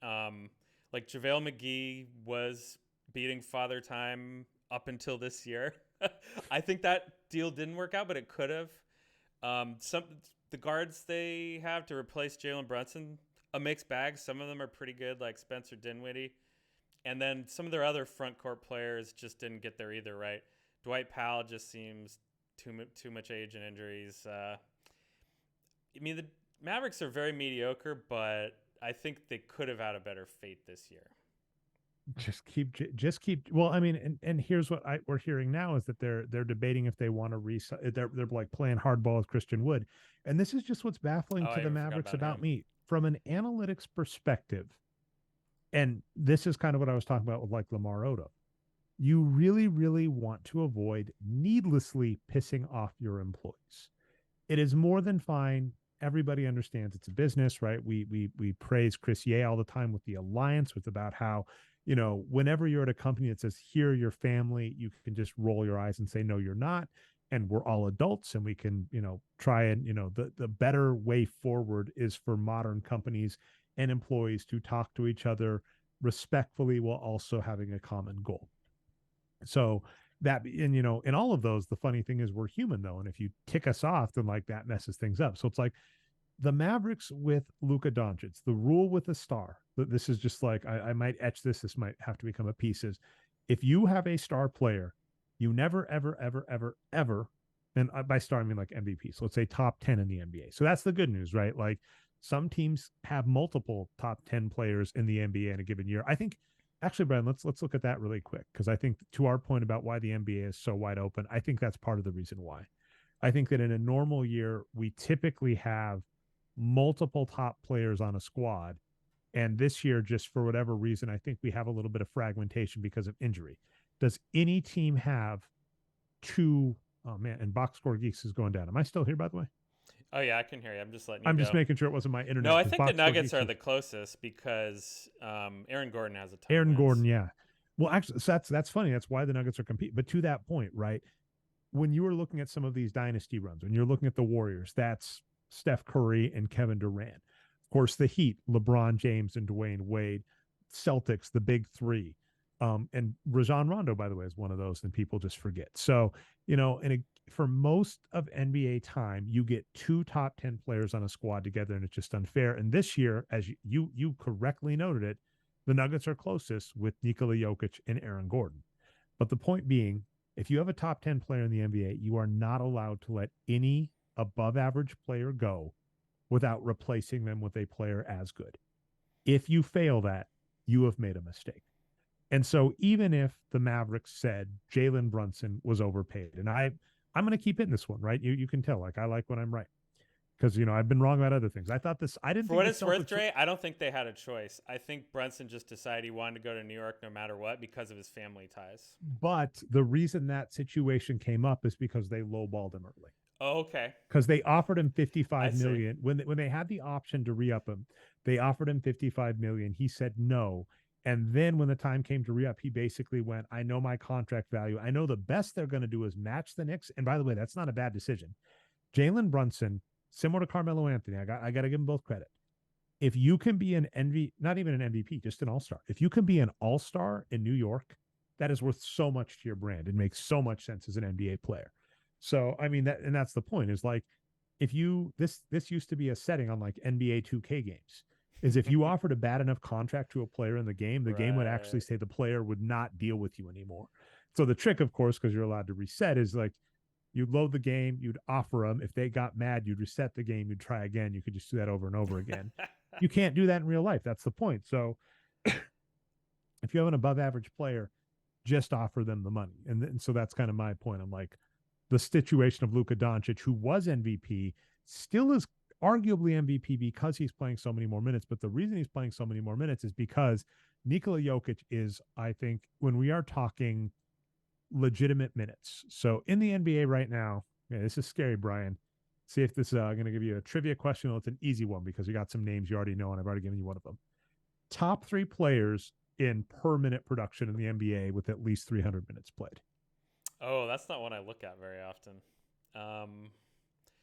Like JaVale McGee was beating Father Time up until this year. I think that deal didn't work out, but it could have. Some the guards they have to replace Jalen Brunson, a mixed bag. Some of them are pretty good, like Spencer Dinwiddie, and then some of their other front court players just didn't get there either. Right, Dwight Powell just seems too much age and injuries. I mean, the Mavericks are very mediocre, but I think they could have had a better fate this year. just keep well, I mean, and here's what we're hearing now is that they're debating if they want to they're like playing hardball with Christian Wood. And this is just what's baffling Oh, to I the even forgot Mavericks about about him. me from an analytics perspective. And this is kind of what I was talking about with like Lamar Odom. You really, really want to avoid needlessly pissing off your employees. It is more than fine. Everybody understands it's a business, right? We praise Chris Ye all the time with the alliance, with about how, whenever you're at a company that says here your family, you can just roll your eyes and say no, you're not. And we're all adults, and we can, try and, the better way forward is for modern companies and employees to talk to each other respectfully while also having a common goal. So that, and in all of those, the funny thing is we're human though, and if you tick us off, then like that messes things up. So it's like the Mavericks with Luka Doncic, the rule with a star. This is just like I might etch this. This might have to become a piece. Is if you have a star player, you never ever ever ever ever, and by star I mean like MVP. So let's say top 10 in the NBA. So that's the good news, right? Like some teams have multiple top 10 players in the NBA in a given year. I think actually, Brian, let's look at that really quick because I think to our point about why the NBA is so wide open, I think that's part of the reason why. I think that in a normal year, we typically have multiple top players on a squad. And this year, just for whatever reason, I think we have a little bit of fragmentation because of injury. Does any team have two? Oh man, and Boxscore Geeks is going down. Am I still here, by the way? Oh yeah, I can hear you. I'm just letting you I'm just go. making sure it wasn't my No, internet I because think the Boxscore Nuggets Geeks are is the closest because Aaron Gordon has a ton of Aaron wins. Gordon. Yeah. Well, actually, so that's funny. That's why the Nuggets are competing. But to that point, right? When you were looking at some of these dynasty runs, when you're looking at the Warriors, that's Steph Curry and Kevin Durant. Of course, the Heat, LeBron James and Dwayne Wade. Celtics, the big three. And Rajon Rondo, by the way, is one of those, and people just forget. So, for most of NBA time, you get two top 10 players on a squad together, and it's just unfair. And this year, as you correctly noted it, the Nuggets are closest with Nikola Jokic and Aaron Gordon. But the point being, if you have a top 10 player in the NBA, you are not allowed to let any above average player go without replacing them with a player as good. If you fail that, you have made a mistake. And so even if the Mavericks said Jalen Brunson was overpaid, and I'm going to keep hitting this one, right? You can tell, like I like when I'm right because I've been wrong about other things. I didn't For think what the it's worth, Celtics. Dre, I don't think they had a choice. I think Brunson just decided he wanted to go to New York no matter what because of his family ties. But the reason that situation came up is because they lowballed him early. Oh, okay. Because they offered him I 55 see. million when they had the option to re-up him. They offered him 55 million. He said no. And then when the time came to re-up, he basically went, I know my contract value. I know the best they're going to do is match the Knicks. And by the way, that's not a bad decision. Jalen Brunson, similar to Carmelo Anthony, I got to give him both credit. If you can be an NV, not even an MVP, just an all-star. If you can be an all-star in New York, that is worth so much to your brand. It makes so much sense as an NBA player. So, I mean that, and that's the point, is like, if you, this used to be a setting on like NBA 2K games, is if you offered a bad enough contract to a player in the game would actually Right. say the player would not deal with you anymore. So the trick, of course, because you're allowed to reset, is like, you'd load the game, you'd offer them. If they got mad, you'd reset the game, you'd try again. You could just do that over and over again. You can't do that in real life. That's the point. So if you have an above average player, just offer them the money. And so that's kind of my point. I'm like, the situation of Luka Doncic, who was MVP, still is arguably MVP because he's playing so many more minutes. But the reason he's playing so many more minutes is because Nikola Jokic is, I think, when we are talking legitimate minutes. So in the NBA right now, yeah, this is scary, Brian. See if this going to give you a trivia question. Well, it's an easy one because you got some names you already know, and I've already given you one of them. Top three players in per minute production in the NBA with at least 300 minutes played. Oh, that's not one I look at very often. Um,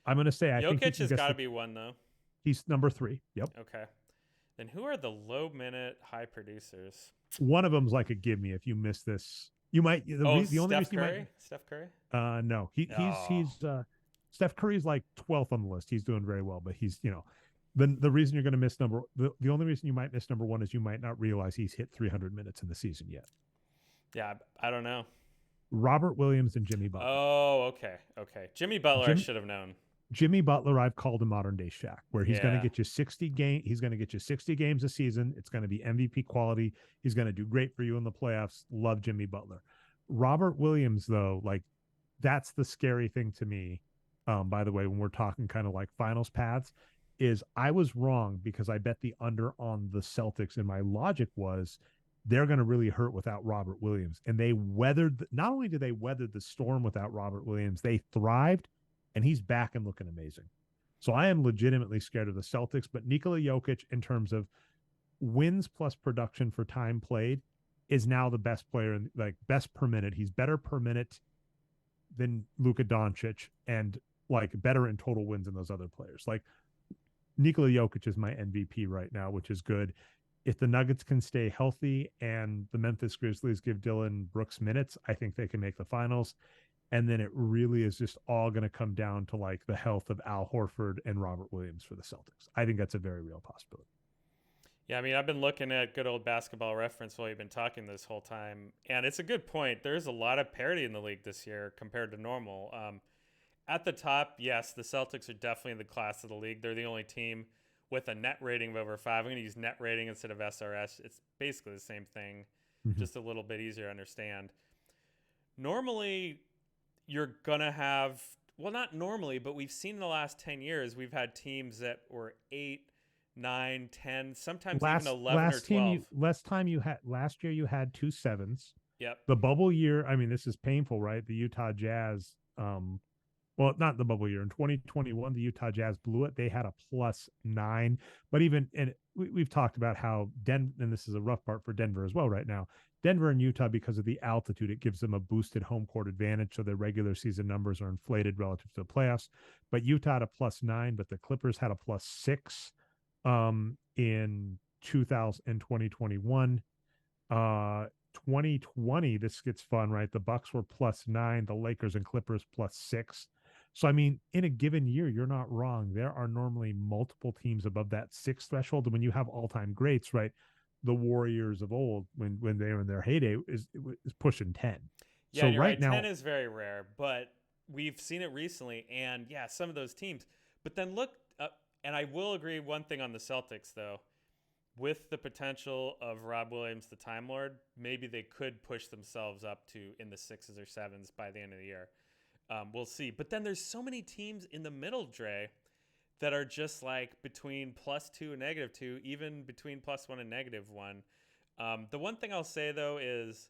I'm going to say I think you Jokic can has guess got to the. be one though. He's number three. Yep. Okay. Then who are the low minute high producers? One of them's like a give me. If you miss this, you might. Oh, The only Steph reason you might. Curry. Steph Curry. No, Oh, Steph Curry's like 12th on the list. He's doing very well, but he's, the reason you're going to miss the only reason you might miss number one is you might not realize he's hit 300 minutes in the season yet. yeah. I don't know. Robert Williams and Jimmy Butler. Oh, okay. Okay. Jimmy Butler, I Jim should have known. Jimmy Butler, I've called a modern day Shaq, where he's going to Yeah. get you 60 game. He's going to get you 60 games a season. It's going to be MVP quality. He's going to do great for you in the playoffs. Love Jimmy Butler. Robert Williams, though, like, that's the scary thing to me. By the way, when we're talking kind of like finals paths, is I was wrong because I bet the under on the Celtics, and my logic was they're going to really hurt without Robert Williams. And they weathered, not only did they weather the storm without Robert Williams, they thrived, and he's back and looking amazing. So I am legitimately scared of the Celtics, but Nikola Jokic, in terms of wins plus production for time played, is now the best player in, like, best per minute. He's better per minute than Luka Doncic, and like better in total wins than those other players. Like, Nikola Jokic is my MVP right now, which is good. If the Nuggets can stay healthy and the Memphis Grizzlies give Dylan Brooks minutes, I think they can make the finals. And then it really is just all going to come down to like the health of Al Horford and Robert Williams for the Celtics. I think that's a very real possibility. Yeah, I mean, I've been looking at good old basketball reference while you've been talking this whole time, and it's a good point. There's a lot of parity in the league this year compared to normal. At the top, yes, the Celtics are definitely the class of the league. They're the only team with a net rating of over 5. I'm going to use net rating instead of SRS. It's basically the same thing, Mm-hmm. just a little bit easier to understand. Normally, you're going to have, well, not normally, but we've seen in the last 10 years, we've had teams that were 8, 9, 10, sometimes even 11 or 12. Last year you had two sevens. Yep. The bubble year, I mean, this is painful, right? The Utah Jazz, well, not the bubble year. In 2021, the Utah Jazz blew it. They had a +9. But even, and we've talked about how Denver, and this is a rough part for Denver as well right now. Denver and Utah, because of the altitude, it gives them a boosted home court advantage. So their regular season numbers are inflated relative to the playoffs. But Utah had a +9, but the Clippers had a +6 in 2000 and 2021. 2020, this gets fun, right? The Bucks were +9, the Lakers and Clippers +6. So I mean, in a given year, you're not wrong. There are normally multiple teams above that 6 threshold. And when you have all-time greats, right? The Warriors of old, when they were in their heyday, is pushing 10. Yeah, So you're right right. 10 now, is very rare, but we've seen it recently. And yeah, some of those teams. But then look, and I will agree one thing on the Celtics, though. With the potential of Rob Williams, the Time Lord, maybe they could push themselves up to in the 6s or 7s by the end of the year. We'll see. But then there's so many teams in the middle, Dre, that are just like between +2 and -2, even between +1 and -1. The one thing I'll say, though, is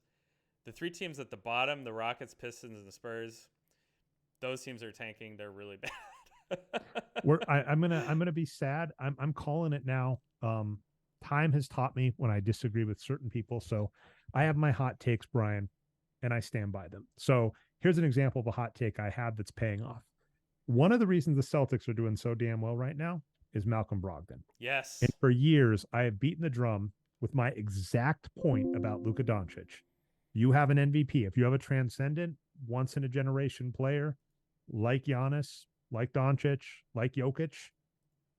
the 3 teams at the bottom, the Rockets, Pistons, and the Spurs, those teams are tanking. They're really bad. I'm gonna be sad. I'm calling it now. Time has taught me when I disagree with certain people. So I have my hot takes, Brian, and I stand by them. So here's an example of a hot take I have that's paying off. One of the reasons the Celtics are doing so damn well right now is Malcolm Brogdon. And Yes. for years, I have beaten the drum with my exact point about Luka Doncic. You have an MVP. If you have a transcendent, once in a generation player like Giannis, like Doncic, like Jokic,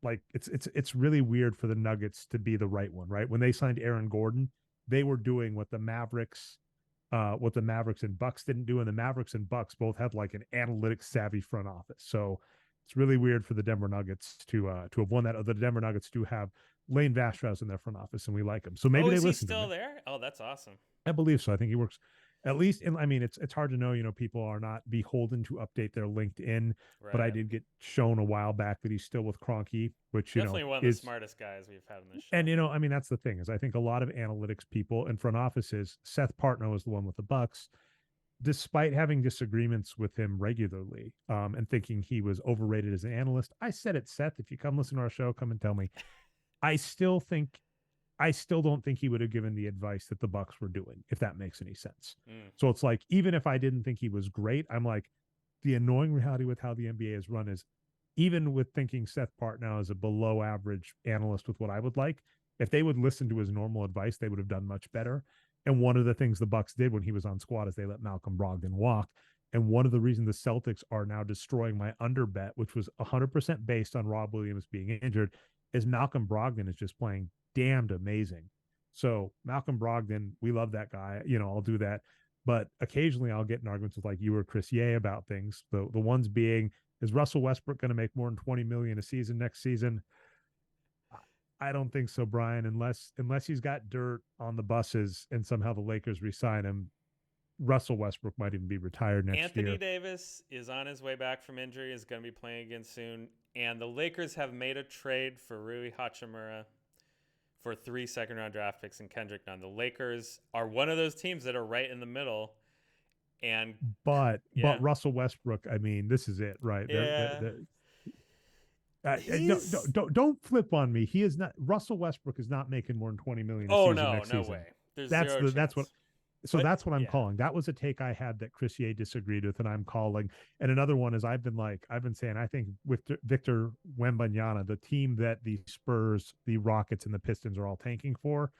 like it's really weird for the Nuggets to be the right one, right? When they signed Aaron Gordon, they were doing what the Mavericks and Bucks didn't do, and the Mavericks and Bucks both had like an analytics savvy front office. So it's really weird for the Denver Nuggets to have won that. Or the Denver Nuggets do have Lane Vastrow's in their front office, and we like him. So maybe Oh, they is he listen to still me. there? Oh, that's awesome. I believe so. I think he works at least in, I mean, it's hard to know, people are not beholden to update their LinkedIn, but I Right. did get shown a while back that he's still with Cronky, which, Definitely one of the is, smartest guys we've had on this and show. I mean, that's the thing is I think a lot of analytics people in front offices, Seth Partnow is the one with the Bucks, despite having disagreements with him regularly, and thinking he was overrated as an analyst. I said it, Seth, if you come listen to our show, come and tell me. I still think I still don't think he would have given the advice that the Bucks were doing, if that makes any sense. Mm. So it's like, even if I didn't think he was great, I'm like, the annoying reality with how the NBA is run is, even with thinking Seth Partnow is a below average analyst with what I would like, if they would listen to his normal advice, they would have done much better. And one of the things the Bucks did when he was on squad is they let Malcolm Brogdon walk. And one of the reasons the Celtics are now destroying my under bet, which was 100% based on Rob Williams being injured, is Malcolm Brogdon is just playing damned amazing. So Malcolm Brogdon, we love that guy. I'll do that. But occasionally I'll get in arguments with like you or Chris Ye about things. The ones being, is Russell Westbrook going to make more than 20 million a season next season? I don't think so, Brian, unless he's got dirt on the buses and somehow the Lakers resign him. Russell Westbrook might even be retired next Anthony year. Davis is on his way back from injury, is going to be playing again soon. And the Lakers have made a trade for Rui Hachimura for 3 second-round draft picks and Kendrick Nunn. The Lakers are one of those teams that are right in the middle. And But yeah, Russell Westbrook, I mean, this is it, right? yeah, No, he's don't flip on me. He is not. Russell Westbrook is not making more than 20 million a oh season no, next no season. way. There's That's zero the that's what. chance. So But that's what I'm yeah, calling. That was a take I had that Chris Ye disagreed with, and I'm calling. And another one is I've been saying I think with Victor Wembanyama, the team that the Spurs, the Rockets, and the Pistons are all tanking for,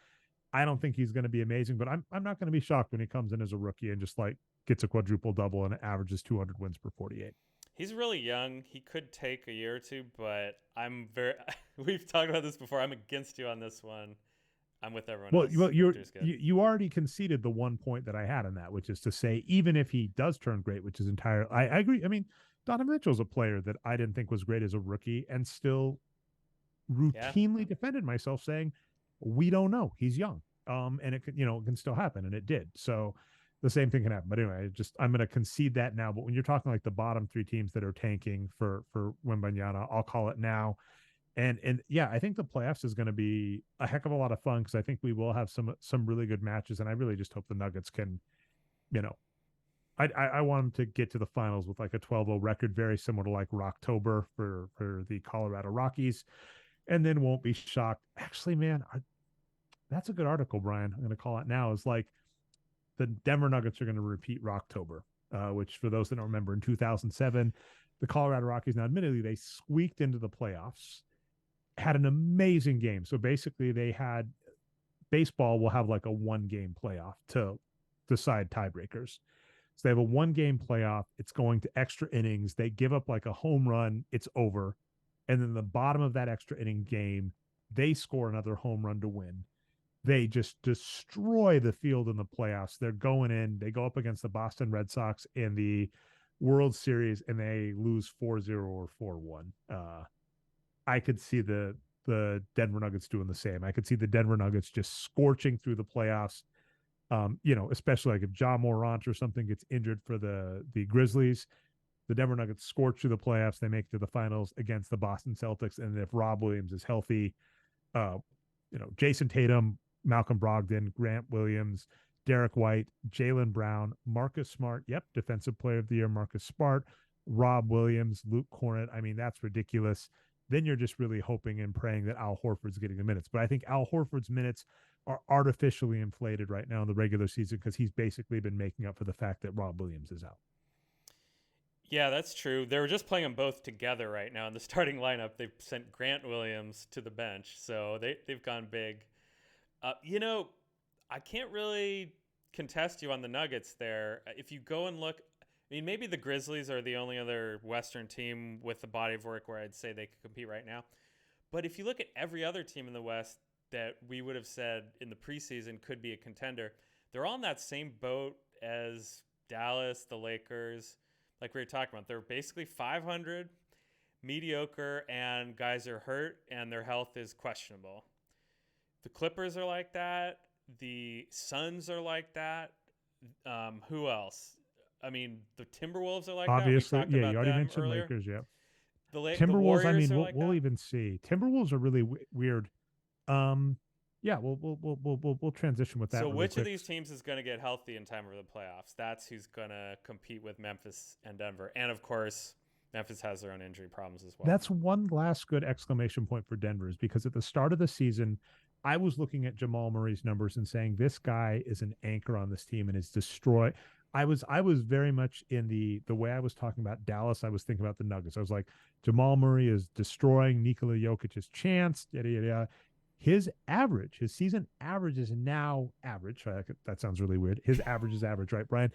I don't think he's going to be amazing. But I'm not going to be shocked when he comes in as a rookie and just like gets a quadruple double and averages 200 wins per 48. he's really young. He could take a year or two, but I'm very. We've talked about this before. I'm against you on this one. I'm with everyone else. Victor's good. You already conceded the one point that I had in that, which is to say, even if he does turn great, which is entirely, I agree. I mean, Donovan Mitchell's a player that I didn't think was great as a rookie, and still Yeah. routinely defended myself, saying we don't know. He's young, and it can still happen, and it did. So the same thing can happen. But anyway, I'm going to concede that now. But when you're talking like the bottom three teams that are tanking for Wembanyama, I'll call it now. And yeah, I think the playoffs is going to be a heck of a lot of fun because I think we will have some really good matches, and I really just hope the Nuggets can, you know, I want them to get to the finals with like a 12-0 record, very similar to like Rocktober for the Colorado Rockies, and then won't be shocked. Actually, man, that's a good article, Brian. I'm going to call it now. Is like the Denver Nuggets are going to repeat Rocktober, which for those that don't remember, in 2007, the Colorado Rockies. Now, admittedly, they squeaked into the playoffs, had an amazing game. So basically, they had baseball will have like a 1 game playoff to decide tiebreakers. So they have a 1 game playoff. It's going to extra innings. They give up like a home run. It's over. And then the bottom of that extra inning game, they score another home run to win. They just destroy the field in the playoffs. They're going in. They go up against the Boston Red Sox in the World Series and they lose 4-0 or 4-1. I could see the Denver Nuggets doing the same. I could see the Denver Nuggets just scorching through the playoffs. Especially like if John Morant or something gets injured for the Grizzlies, the Denver Nuggets scorch through the playoffs. They make it to the finals against the Boston Celtics, and if Rob Williams is healthy, uh, Jason Tatum, Malcolm Brogdon, Grant Williams, Derek White, Jaylen Brown, Marcus Smart. Yep, Defensive Player of the Year, Marcus Smart, Rob Williams, Luke Cornett. I mean, that's ridiculous. Then you're just really hoping and praying that Al Horford's getting the minutes. But I think Al Horford's minutes are artificially inflated right now in the regular season because he's basically been making up for the fact that Rob Williams is out. Yeah, that's true. They were just playing them both together right now in the starting lineup. They've sent Grant Williams to the bench, so they've gone big. You know, I can't really contest you on the Nuggets there. If you go and look, I mean, maybe the Grizzlies are the only other Western team with the body of work where I'd say they could compete right now. But if you look at every other team in the West that we would have said in the preseason could be a contender, they're all in that same boat as Dallas, the Lakers. Like we were talking about, they're basically 500, mediocre, and guys are hurt and their health is questionable. The Clippers are like that. The Suns are like that. Who else? I mean, the Timberwolves are like that. We Obviously, talked yeah, you about already them mentioned earlier. Lakers, yeah. The Timberwolves, I Warriors mean, are we'll like we'll that. even see. Timberwolves are really weird. Um, yeah, we'll transition with that So really which of quick. these teams is going to get healthy in time for the playoffs? That's who's going to compete with Memphis and Denver. And of course, Memphis has their own injury problems as well. That's one last good exclamation point for Denver is because at the start of the season, I was looking at Jamal Murray's numbers and saying this guy is an anchor on this team and is destroy. I was very much in the way I was talking about Dallas. I was thinking about the Nuggets. I was like, Jamal Murray is destroying Nikola Jokic's chance. Yada yada yada. His average, his season average is now average. That sounds really weird. His average is average, right, Brian?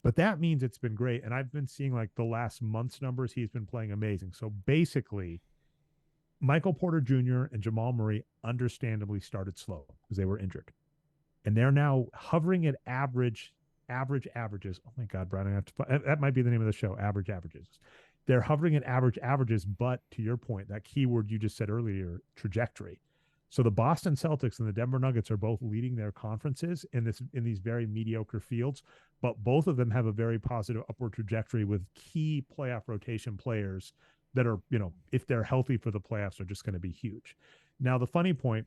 But that means it's been great. And I've been seeing like the last month's numbers. He's been playing amazing. So basically, Michael Porter Jr. and Jamal Murray understandably started slow because they were injured. And they're now hovering at averages. Oh my God, Brian, I have to, that might be the name of the show, average averages. They're hovering at average averages, but to your point, that keyword you just said earlier, trajectory. So the Boston Celtics and the Denver Nuggets are both leading their conferences in these very mediocre fields, but both of them have a very positive upward trajectory with key playoff rotation players that are, if they're healthy for the playoffs, are just going to be huge. Now, the funny point,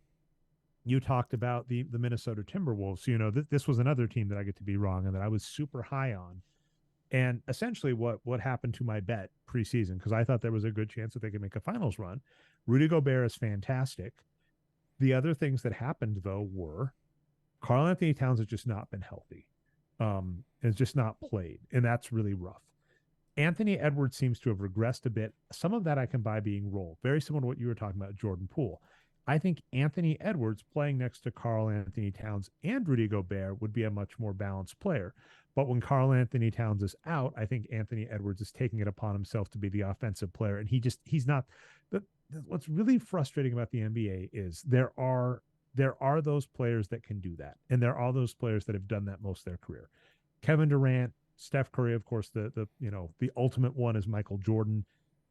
you talked about the Minnesota Timberwolves. This was another team that I get to be wrong and that I was super high on. And essentially, what happened to my bet preseason, because I thought there was a good chance that they could make a finals run. Rudy Gobert is fantastic. The other things that happened though were Karl Anthony Towns has just not been healthy, has just not played, and that's really rough. Anthony Edwards seems to have regressed a bit. Some of that I can buy being role, very similar to what you were talking about, Jordan Poole. I think Anthony Edwards playing next to Karl Anthony Towns and Rudy Gobert would be a much more balanced player. But when Karl Anthony Towns is out, I think Anthony Edwards is taking it upon himself to be the offensive player. And he's not. What's really frustrating about the NBA is there are those players that can do that. And there are those players that have done that most of their career. Kevin Durant, Steph Curry, of course, the ultimate one is Michael Jordan.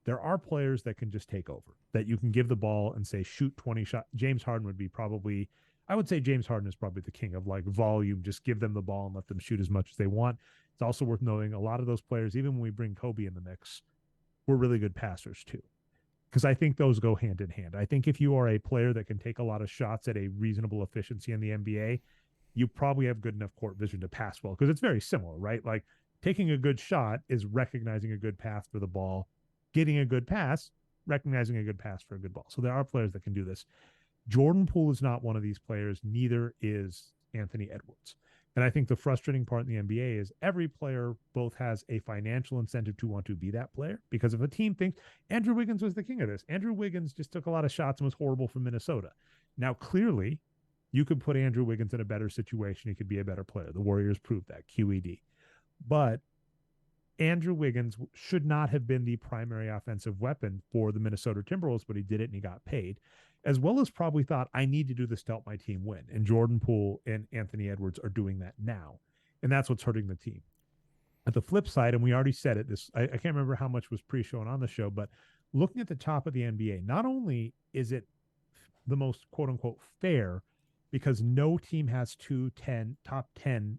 There are players that can just take over, that you can give the ball and say, shoot 20 shots. James Harden would be probably, I would say James Harden is probably the king of like volume. Just give them the ball and let them shoot as much as they want. It's also worth noting a lot of those players, even when we bring Kobe in the mix, were really good passers too. Because I think those go hand in hand. I think if you are a player that can take a lot of shots at a reasonable efficiency in the NBA, you probably have good enough court vision to pass well, because it's very similar, right? Like taking a good shot is recognizing a good path for the ball, getting a good pass, recognizing a good pass for a good ball. So there are players that can do this. Jordan Poole is not one of these players. Neither is Anthony Edwards. And I think the frustrating part in the NBA is every player both has a financial incentive to want to be that player, because if a team thinks Andrew Wiggins was the king of this, Andrew Wiggins just took a lot of shots and was horrible for Minnesota. Now, clearly, you could put Andrew Wiggins in a better situation. He could be a better player. The Warriors proved that, QED. But Andrew Wiggins should not have been the primary offensive weapon for the Minnesota Timberwolves, but he did it and he got paid, as well as probably thought, I need to do this to help my team win. And Jordan Poole and Anthony Edwards are doing that now. And that's what's hurting the team. At the flip side, and we already said it, I can't remember how much was pre-shown on the show, but looking at the top of the NBA, not only is it the most quote unquote fair, because no team has top 10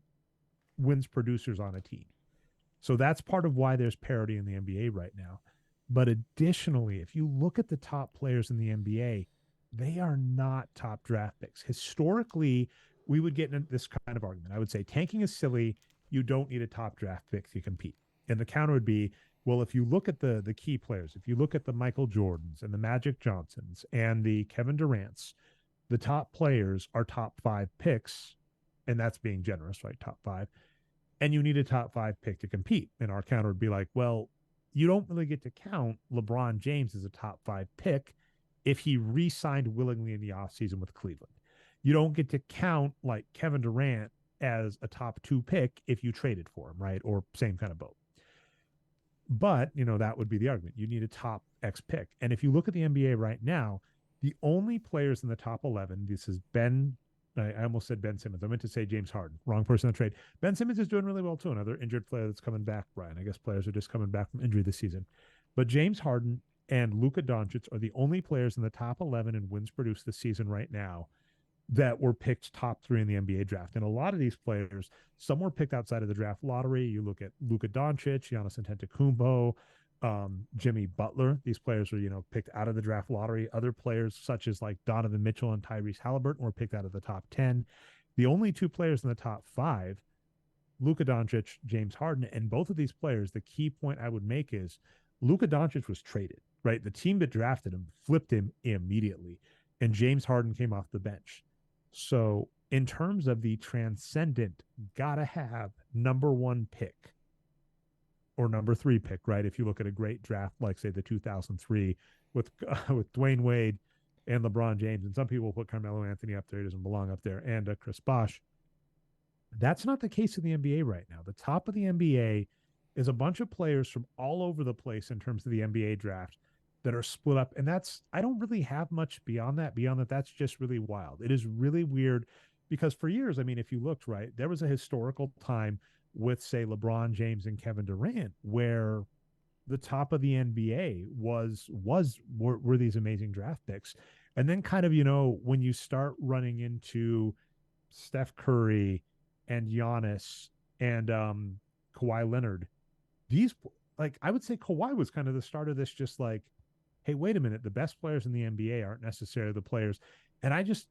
wins producers on a team. So that's part of why there's parity in the NBA right now. But additionally, if you look at the top players in the NBA, they are not top draft picks. Historically, we would get into this kind of argument. I would say tanking is silly. You don't need a top draft pick to compete. And the counter would be, well, if you look at the key players, if you look at the Michael Jordans and the Magic Johnsons and the Kevin Durants, the top players are top 5 picks, and that's being generous, right? Top 5. and you need a top 5 pick to compete. And our counter would be like, well, you don't really get to count LeBron James as a top 5 pick if he re-signed willingly in the offseason with Cleveland. You don't get to count like Kevin Durant as a top 2 pick if you traded for him, right? Or same kind of boat. But, that would be the argument. You need a top X pick. And if you look at the NBA right now, the only players in the top 11, this is I almost said Ben Simmons. I meant to say James Harden. Wrong person to trade. Ben Simmons is doing really well too. Another injured player that's coming back, Brian. I guess players are just coming back from injury this season. But James Harden and Luka Doncic are the only players in the top 11 in wins produced this season right now that were picked top 3 in the NBA draft. And a lot of these players, some were picked outside of the draft lottery. You look at Luka Doncic, Giannis Antetokounmpo, Jimmy Butler. These players were, picked out of the draft lottery. Other players, such as like Donovan Mitchell and Tyrese Halliburton, were picked out of the top 10. The only 2 players in the top 5, Luka Doncic, James Harden, and both of these players, the key point I would make is Luka Doncic was traded, right? The team that drafted him flipped him immediately, and James Harden came off the bench. So, in terms of the transcendent, gotta have number 1 pick or number 3 pick, right? If you look at a great draft like say the 2003 with with Dwayne Wade and LeBron James, and some people put Carmelo Anthony up there, he doesn't belong up there, and Chris Bosh. That's not the case in the NBA right now. The top of the NBA is a bunch of players from all over the place in terms of the NBA draft that are split up. And I don't really have much beyond that. Beyond that, that's just really wild. It is really weird because for years, I mean, if you looked, right, there was a historical time with, say, LeBron James and Kevin Durant where the top of the NBA were these amazing draft picks. And then kind of, when you start running into Steph Curry and Giannis and Kawhi Leonard, these, like, I would say Kawhi was kind of the start of this, just like, hey, wait a minute, the best players in the NBA aren't necessarily the players. And I just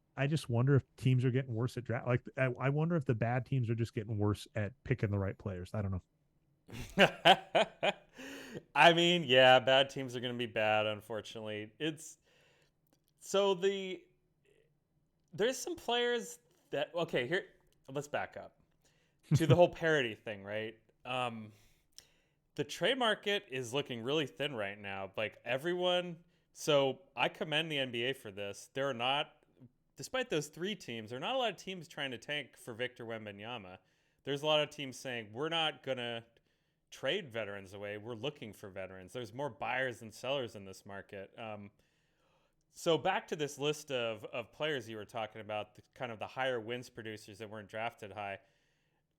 wonder if teams are getting worse at draft. Like, I wonder if the bad teams are just getting worse at picking the right players. I don't know. I mean, yeah, bad teams are going to be bad, unfortunately. It's so there's some players that okay, here let's back up to the whole parity thing, right? The trade market is looking really thin right now. Like everyone, so I commend the NBA for this. There are not, despite those 3 teams, there are not a lot of teams trying to tank for Victor Wembanyama. There's a lot of teams saying we're not gonna trade veterans away. We're looking for veterans. There's more buyers than sellers in this market. So back to this list of players you were talking about, kind of the higher wins producers that weren't drafted high.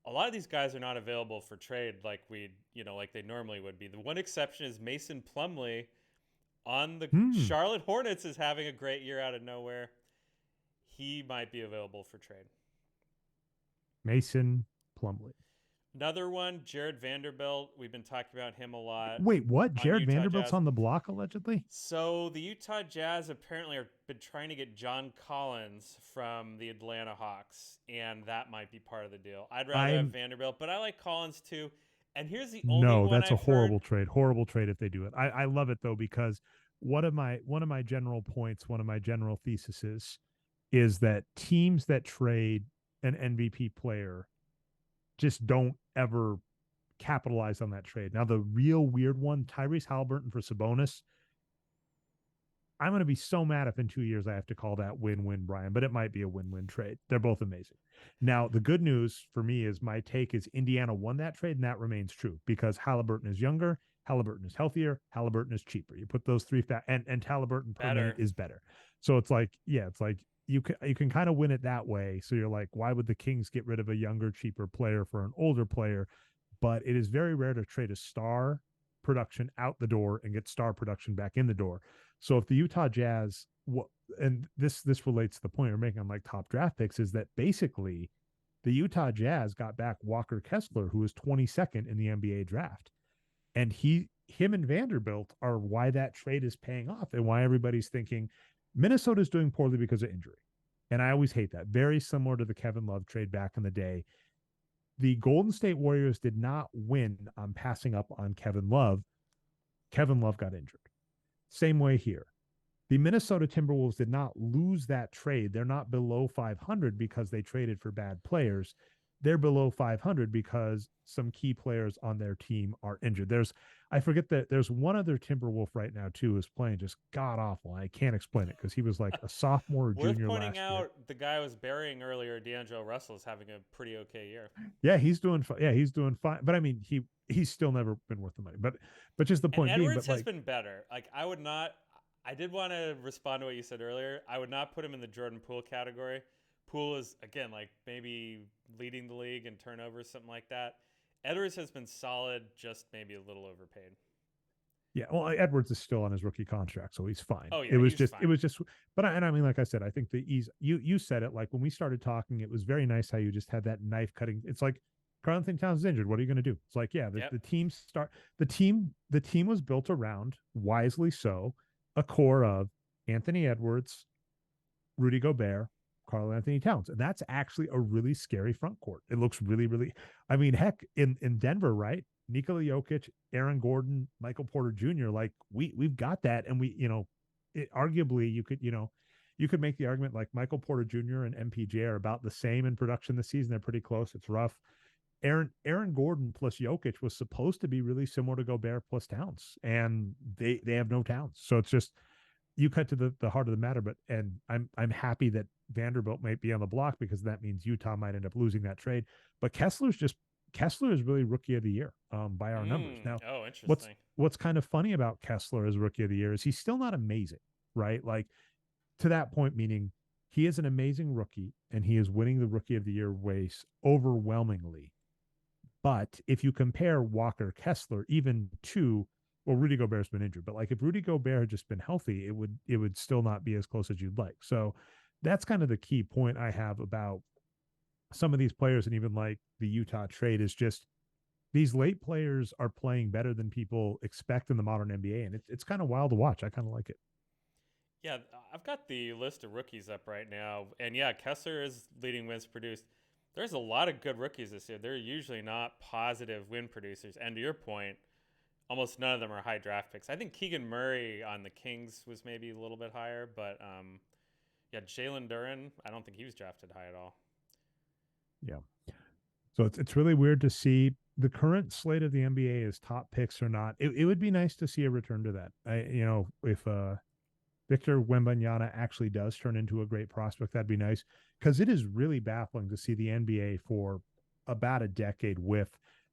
A lot of these guys are not available for trade like like they normally would be. The one exception is Mason Plumlee on the Charlotte Hornets is having a great year out of nowhere. He might be available for trade. Mason Plumlee. Another one, Jared Vanderbilt. We've been talking about him a lot. Wait, what? On Jared Utah Vanderbilt's Jazz. on the block allegedly? So the Utah Jazz apparently have been trying to get John Collins from the Atlanta Hawks, and that might be part of the deal. I'd rather have Vanderbilt, but I like Collins too. And here's the only one that's I've a horrible heard. trade. Horrible trade if they do it. I love it though, because one of my general points, one of my general theses is that teams that trade an MVP player just don't ever capitalize on that trade. Now, the real weird one, Tyrese Halliburton for Sabonis. I'm going to be so mad if in 2 years I have to call that win-win, Brian, but it might be a win-win trade. They're both amazing. Now, the good news for me is my take is Indiana won that trade, and that remains true because Halliburton is younger, Halliburton is healthier, Halliburton is cheaper. You put those 3 and Halliburton per minute is better. So it's like, yeah, it's like you can kind of win it that way. So you're like, why would the Kings get rid of a younger, cheaper player for an older player? But it is very rare to trade a star production out the door and get star production back in the door. So if the Utah Jazz, and this relates to the point you're making on like top draft picks, is that basically the Utah Jazz got back Walker Kessler, who was 22nd in the NBA draft, and him and Vanderbilt are why that trade is paying off and why everybody's thinking Minnesota's doing poorly because of injury. And I always hate that. Very similar to the Kevin Love trade back in the day. The Golden State Warriors did not win on passing up on Kevin Love. Kevin Love got injured. Same way here. The Minnesota Timberwolves did not lose that trade. They're not below 500 because they traded for bad players. they're below 500 because some key players on their team are injured. I forget that there's one other Timberwolf right now too who's playing just god awful. I can't explain it because he was like a sophomore or Worth junior pointing last year. out, the guy I was burying earlier, D'Angelo Russell, is having a pretty okay year. Yeah, he's doing fine. Yeah, he's doing fine. But I mean, he's still never been worth the money. But just the And point being, Edwards but has like, been better. Like I would not. I did want to respond to what you said earlier. I would not put him in the Jordan Poole category. Poole is again like maybe leading the league in turnovers, something like that. Edwards has been solid, just maybe a little overpaid. yeah, well, Edwards is still on his rookie contract, so he's fine. Oh It yeah, was he's just, it fine. was just, and I mean, like I said, I think the ease. You said it like when we started talking, it was very nice how you just had that knife cutting. It's like Karl Anthony Towns is injured. What are you going to do? It's like, yeah, Yep. the team was built around, wisely so, a core of Anthony Edwards, Rudy Gobert, Karl Anthony Towns. And that's actually a really scary front court. It looks really, really, I mean, heck, in Denver, right? Nikola Jokic, Aaron Gordon, Michael Porter Jr., like we've got that. And arguably you could make the argument like Michael Porter Jr. and MPJ are about the same in production this season. They're pretty close. It's rough. Aaron Gordon plus Jokic was supposed to be really similar to Gobert plus Towns, and they have no Towns. So it's just you cut to the heart of the matter. But and I'm happy that Vanderbilt might be on the block because that means Utah might end up losing that trade. But Kessler is really rookie of the year by our numbers. Now, Oh, what's interesting. what's kind of funny about Kessler as rookie of the year is he's still not amazing, right? Like to that point, meaning he is an amazing rookie and he is winning the rookie of the year race overwhelmingly. But if you compare Walker Kessler even to Rudy Gobert's been injured, but like if Rudy Gobert had just been healthy, it would still not be as close as you'd like. So that's kind of the key point I have about some of these players and even like the Utah trade is just these late players are playing better than people expect in the modern NBA, and it's kind of wild to watch. I kind of like it. Yeah, I've got the list of rookies up right now, and yeah, Kessler is leading wins produced. There's a lot of good rookies this year. They're usually not positive win producers, and to your point, almost none of them are high draft picks. I think Keegan Murray on the Kings was maybe a little bit higher, but yeah, Jalen Duren, I don't think he was drafted high at all. Yeah. So it's really weird to see the current slate of the NBA is top picks or not. It would be nice to see a return to that. If Victor Wembanyama actually does turn into a great prospect, that'd be nice because it is really baffling to see the NBA for about a decade with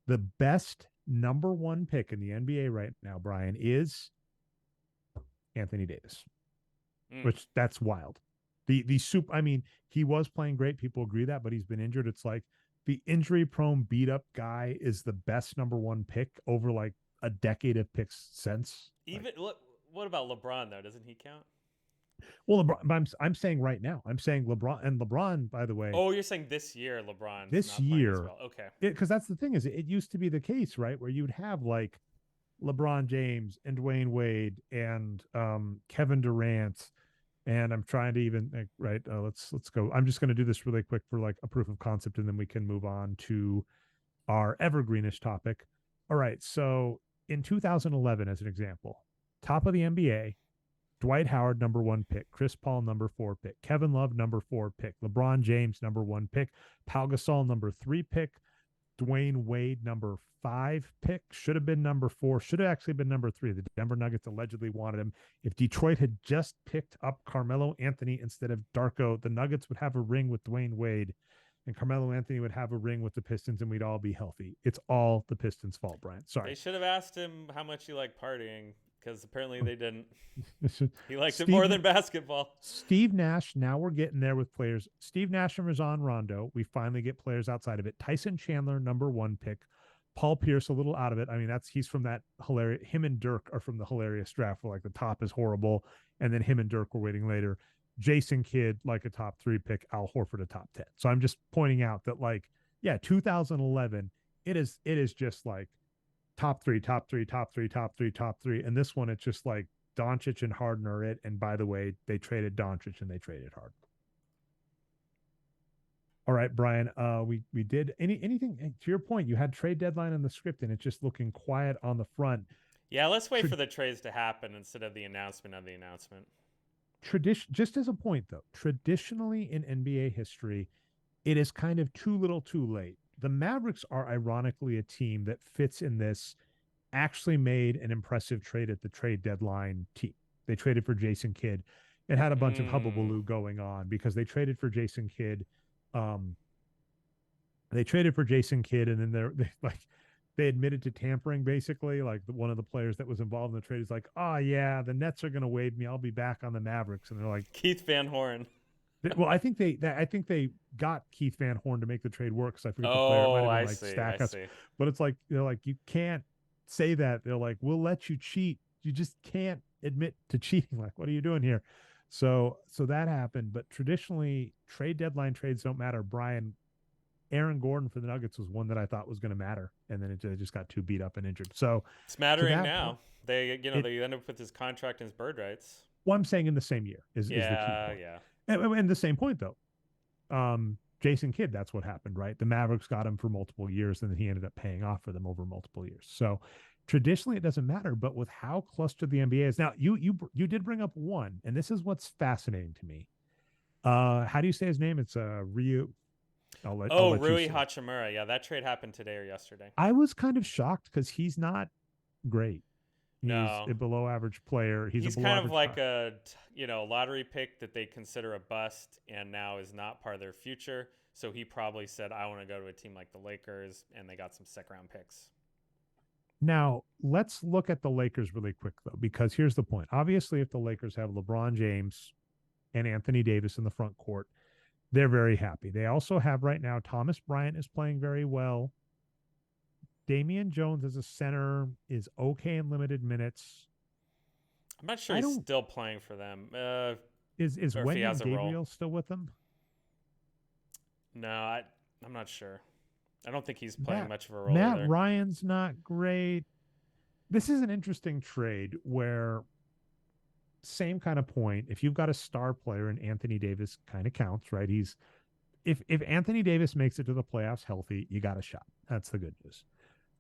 the best number one pick in the NBA right now, Brian, is Anthony Davis, Mm. which that's wild. The soup, I mean, he was playing great. People agree that, but he's been injured. It's like the injury prone beat up guy is the best number one pick over like a decade of picks since. Like, Even what about LeBron though? Doesn't he count? well, LeBron, I'm saying right now, I'm saying LeBron, by the way, Oh, you're saying this year LeBron's this not playing as year, well. Okay. because that's the thing is it used to be the case, right, where you'd have like LeBron James and Dwayne Wade and Kevin Durant. And I'm trying to even right. Let's go. I'm just going to do this really quick for like a proof of concept, and then we can move on to our evergreenish topic. All right. So in 2011, as an example, top of the NBA, Dwight Howard, number one pick, Chris Paul, number four pick, Kevin Love, number four pick, LeBron James, number one pick, Pau Gasol, number three pick, Dwayne Wade, number five pick, should have been number four, should have actually been number three. The Denver Nuggets allegedly wanted him. If Detroit had just picked up Carmelo Anthony instead of Darko, the Nuggets would have a ring with Dwayne Wade and Carmelo Anthony would have a ring with the Pistons and we'd all be healthy. It's all the Pistons' fault, Brian. They Sorry. should have asked him how much he liked partying because apparently they didn't. He liked it more Steve than basketball. Steve Nash, now we're getting there with players. Steve Nash and Rajon Rondo. We finally get players outside of it. Tyson Chandler, number one pick. Paul Pierce, a little out of it. I mean, he's from that hilarious. Him and Dirk are from the hilarious draft where like the top is horrible, and then him and Dirk were waiting later. Jason Kidd, like a top three pick. Al Horford, a top 10. So I'm just pointing out that like, yeah, 2011, it is just like top three, top three, top three, top three, top three. And this one, it's just like Doncic and Harden are it. And by the way, they traded Doncic and they traded Harden. All right, Brian. We did anything to your point. You had trade deadline in the script, and it's just looking quiet on the front. Yeah, let's wait for the trades to happen instead of the announcement of the announcement. Just as a point though, traditionally in NBA history, it is kind of too little, too late the Mavericks are ironically a team that fits in this, actually made an impressive trade at the trade deadline team. They traded for Jason Kidd. It had a bunch of Mm. hubbubaloo going on because they traded for Jason Kidd. Um, they traded for Jason Kidd, and then they admitted to tampering basically. Like one of the players that was involved in the trade is like, "Oh yeah, the Nets are going to waive me. I'll be back on the Mavericks." And they're like, Keith Van Horn. well, I think they got Keith Van Horn to make the trade work because I forget the player. It might Oh, have been I like see. I Stackhouse, see. but it's like they're like you can't say that. They're like we'll let you cheat. You just can't admit to cheating. Like what are you doing here? So that happened. But traditionally, trade deadline trades don't matter. Brian, Aaron Gordon for the Nuggets was one that I thought was going to matter, and then it just got too beat up and injured. So It's to mattering that point, now. They, it they end up with his contract and his bird rights. well, I'm saying in the same year is the key Yeah, point. yeah. And the same point though, Jason Kidd, that's what happened, right? The Mavericks got him for multiple years, and then he ended up paying off for them over multiple years. So traditionally, it doesn't matter, but with how clustered the NBA is now, you did bring up one, and this is what's fascinating to me. How do you say his name? It's Ryu. I'll Oh, let you Rui say. Hachimura. Yeah, that trade happened today or yesterday. I was kind of shocked because he's not great. He's No, a below average player. He's a he's below kind of average. like a lottery pick that they consider a bust and now is not part of their future. So he probably said, "I want to go to a team like the Lakers," and they got some second round picks. Now, let's look at the Lakers really quick, though, because here's the point. Obviously, if the Lakers have LeBron James and Anthony Davis in the front court, they're very happy. They also have right now Thomas Bryant is playing very well. Damian Jones as a center is okay in limited minutes. I'm not sure I he's don't still playing for them, is or if he Wenyen has a role. Gabriel still with them? No, I'm not sure. I don't think he's playing Matt much of a role Matt either. Ryan's not great. This is an interesting trade where same kind of point. If you've got a star player and Anthony Davis kind of counts, right? He's if Anthony Davis makes it to the playoffs healthy, you got a shot. That's the good news.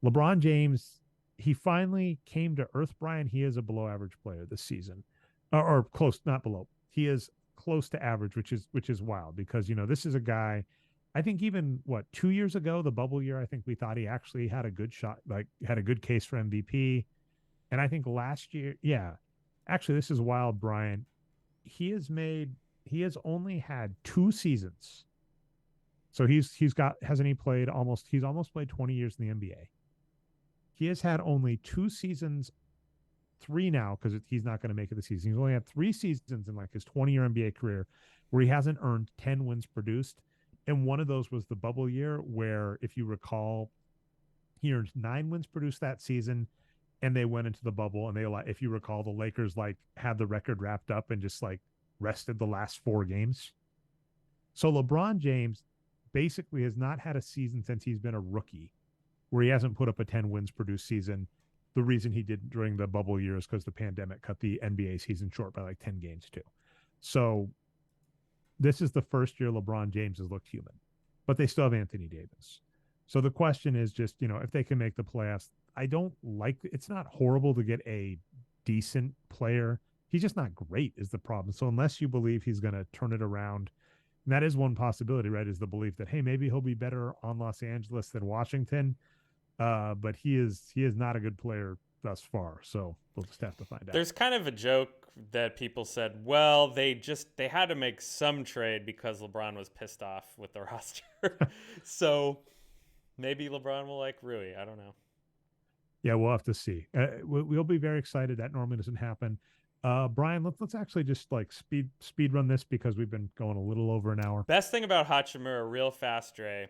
LeBron James, he finally came to earth, Brian. He is a below average player this season, or close, not below. He is close to average, which is wild because this is a guy. I think even 2 years ago, the bubble year, I think we thought he actually had a good shot, like had a good case for MVP. And I think last year, yeah, actually, this is wild, Brian. He has made he has only had 2 seasons. So he's got hasn't he played almost he's almost played 20 years in the NBA. He has had only 2 seasons, three now because he's not going to make it this season. He's only had 3 seasons in like his 20-year NBA career where he hasn't earned 10 wins produced. And one of those was the bubble year where, if you recall, he earned 9 wins produced that season, and they went into the bubble. And if you recall, the Lakers like had the record wrapped up and just like rested the last 4 games. So LeBron James basically has not had a season since he's been a rookie where he hasn't put up a 10 wins produced season. The reason he did during the bubble year is because the pandemic cut the NBA season short by like 10 games too. So this is the first year LeBron James has looked human, but they still have Anthony Davis. So the question is just, if they can make the playoffs. I don't like it's not horrible to get a decent player. He's just not great is the problem. So unless you believe he's going to turn it around, and that is one possibility, right? Is the belief that, hey, maybe he'll be better on Los Angeles than Washington. But he is not a good player thus far. So we'll just have to find out. There's kind of a joke that people said, well, they had to make some trade because LeBron was pissed off with the roster. So maybe LeBron will like Rui. I don't know. Yeah, we'll have to see. We'll be very excited. That normally doesn't happen. Brian, let's actually just like speed run this because we've been going a little over an hour. Best thing about Hachimura, real fast, Dre,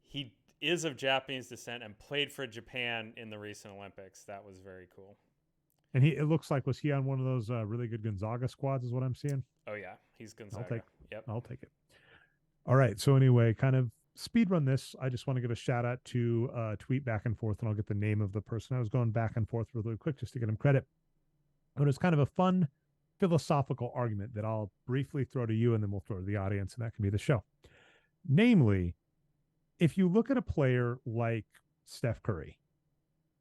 he is of Japanese descent and played for Japan in the recent Olympics. That was very cool. And it looks like was he on one of those really good Gonzaga squads? Is what I'm seeing. Oh yeah, he's I'll Gonzaga. take Yep. I'll take it. All right. So anyway, kind of speed run this. I just want to give a shout out to tweet back and forth, and I'll get the name of the person I was going back and forth really quick just to get him credit. But it's kind of a fun philosophical argument that I'll briefly throw to you, and then we'll throw to the audience, and that can be the show. Namely, if you look at a player like Steph Curry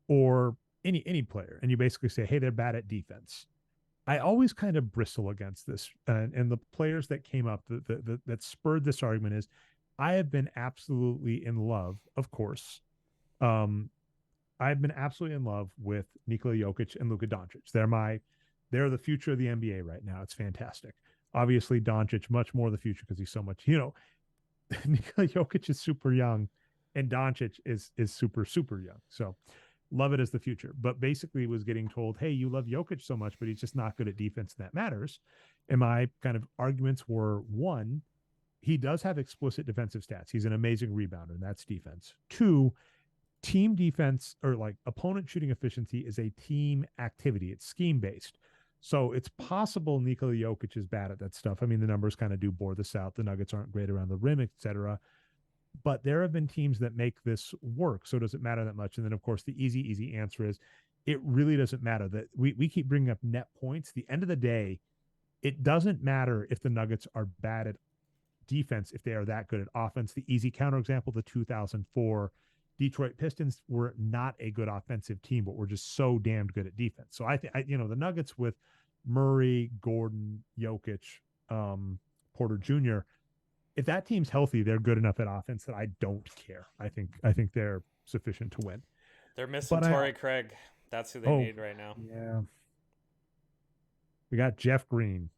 or any player, and you basically say, hey, they're bad at defense. I always kind of bristle against this, and the players that came up that spurred this argument is, I have been absolutely in love, of course. Um, I've been absolutely in love with Nikola Jokic and Luka Doncic. They're the future of the NBA right now. It's fantastic. Obviously, Doncic much more the future because he's so much. Nikola Jokic is super young, and Doncic is super young. So love it as the future. But basically, was getting told, "Hey, you love Jokic so much, but he's just not good at defense, and that matters." And my kind of arguments were: one, he does have explicit defensive stats. He's an amazing rebounder, and that's defense. Two, team defense or like opponent shooting efficiency is a team activity. It's scheme based. So it's possible Nikola Jokic is bad at that stuff. I mean, the numbers kind of do bore this out. The Nuggets aren't great around the rim, etc. But there have been teams that make this work. So does it matter that much? And then, of course, the easy answer is it really doesn't matter. That we keep bringing up net points. The end of the day, it doesn't matter if the Nuggets are bad at defense if they are that good at offense. The easy counterexample, the 2004 Detroit Pistons were not a good offensive team, but were just so damned good at defense. So I think, the Nuggets with Murray, Gordon, Jokic, Porter Jr., if that team's healthy, they're good enough at offense that I don't care. I think they're sufficient to win. They're missing But Torrey Craig. That's who they oh need right now. yeah, we got Jeff Green.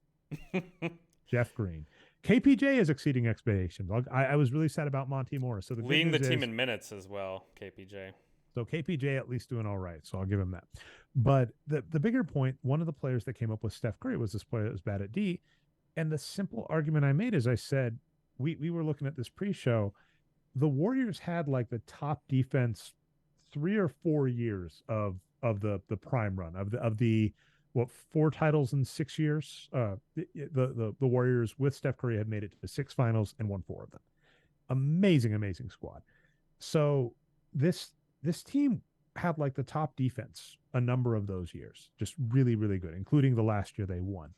Jeff Green. KPJ is exceeding expectations. I was really sad about Monty Morris. So the good Leading the news team is, in minutes as well, KPJ. so KPJ at least doing all right. So I'll give him that. But the bigger point, one of the players that came up with Steph Curry was this player that was bad at D. And the simple argument I made is I said, we were looking at this pre-show. The Warriors had like the top defense 3 or 4 years of the prime run of the what 4 titles in 6 years. The Warriors with Steph Curry had made it to the 6 finals and won 4 of them. Amazing squad. So this team had like the top defense a number of those years, just really good, including the last year they won.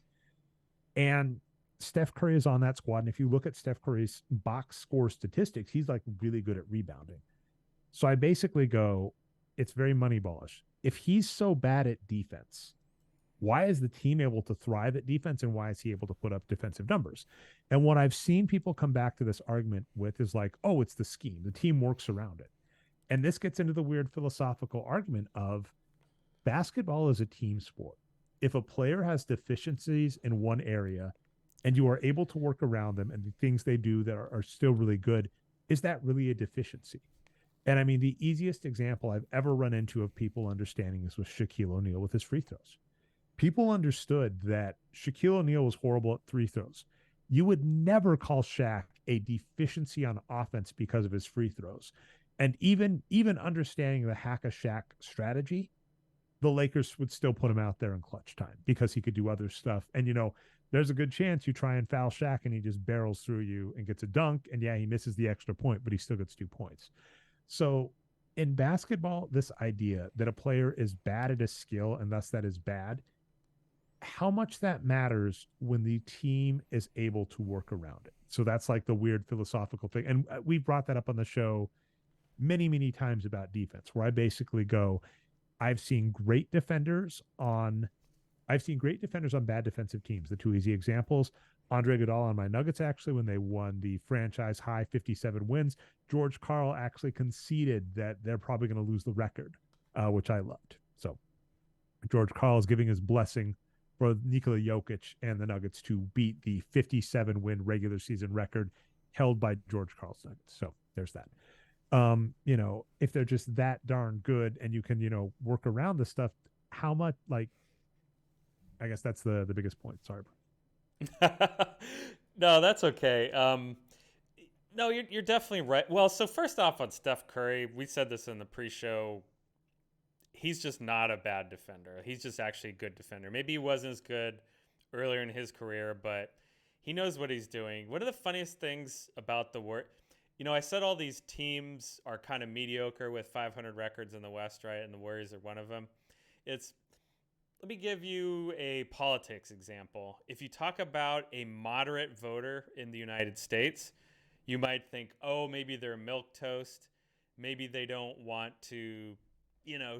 And Steph Curry is on that squad. And if you look at Steph Curry's box score statistics, he's like really good at rebounding. So I basically go, it's very moneyballish. If he's so bad at defense, why is the team able to thrive at defense and why is he able to put up defensive numbers? And what I've seen people come back to this argument with is like, oh, it's the scheme. The team works around it. And this gets into the weird philosophical argument of basketball is a team sport. If a player has deficiencies in one area and you are able to work around them and the things they do that are still really good, is that really a deficiency? And I mean, the easiest example I've ever run into of people understanding this was Shaquille O'Neal with his free throws. People understood that Shaquille O'Neal was horrible at free throws. You would never call Shaq a deficiency on offense because of his free throws. And even understanding the hack a Shaq strategy, the Lakers would still put him out there in clutch time because he could do other stuff. And there's a good chance you try and foul Shaq and he just barrels through you and gets a dunk. And yeah, he misses the extra point, but he still gets 2 points. So in basketball, this idea that a player is bad at a skill and thus that is bad, how much that matters when the team is able to work around it. So that's like the weird philosophical thing. And we brought that up on the show many times about defense, where I basically go, I've seen great defenders on bad defensive teams. The two easy examples, Andre Iguodala on my Nuggets, actually, when they won the franchise high 57 wins, George Karl actually conceded that they're probably going to lose the record, which I loved. So George Karl is giving his blessing for Nikola Jokic and the Nuggets to beat the 57 win regular season record held by George Karl's Nuggets. So there's that. If they're just that darn good and you can, work around the stuff, how much, like, I guess that's the biggest point. Sorry. No, that's okay. No, you're definitely right. Well, so first off on Steph Curry, we said this in the pre-show. He's just not a bad defender. He's just actually a good defender. Maybe he wasn't as good earlier in his career, but he knows what he's doing. One of the funniest things about the work, I said all these teams are kind of mediocre with 500 records in the West, right? And the Warriors are one of them. Let me give you a politics example. If you talk about a moderate voter in the United States, you might think, oh, maybe they're milquetoast. Maybe they don't want to,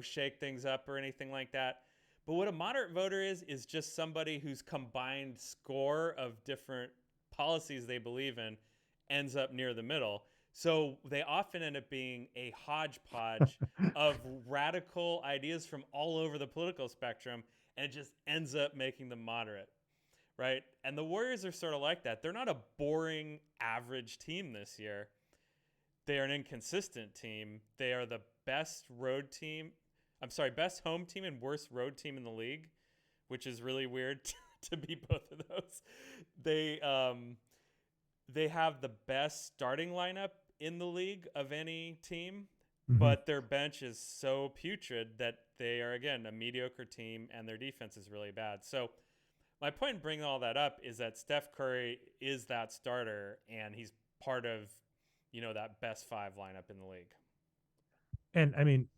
shake things up or anything like that. But what a moderate voter is just somebody whose combined score of different policies they believe in ends up near the middle. So they often end up being a hodgepodge of radical ideas from all over the political spectrum, and it just ends up making them moderate, right? And the Warriors are sort of like that. They're not a boring, average team this year. They are an inconsistent team. They are the best road team. I'm sorry, best home team and worst road team in the league, which is really weird to be both of those. They they have the best starting lineup in the league of any team, Mm-hmm. but their bench is so putrid that they are, again, a mediocre team, and their defense is really bad. So my point in bringing all that up is that Steph Curry is that starter, and he's part of, that best five lineup in the league. And I mean,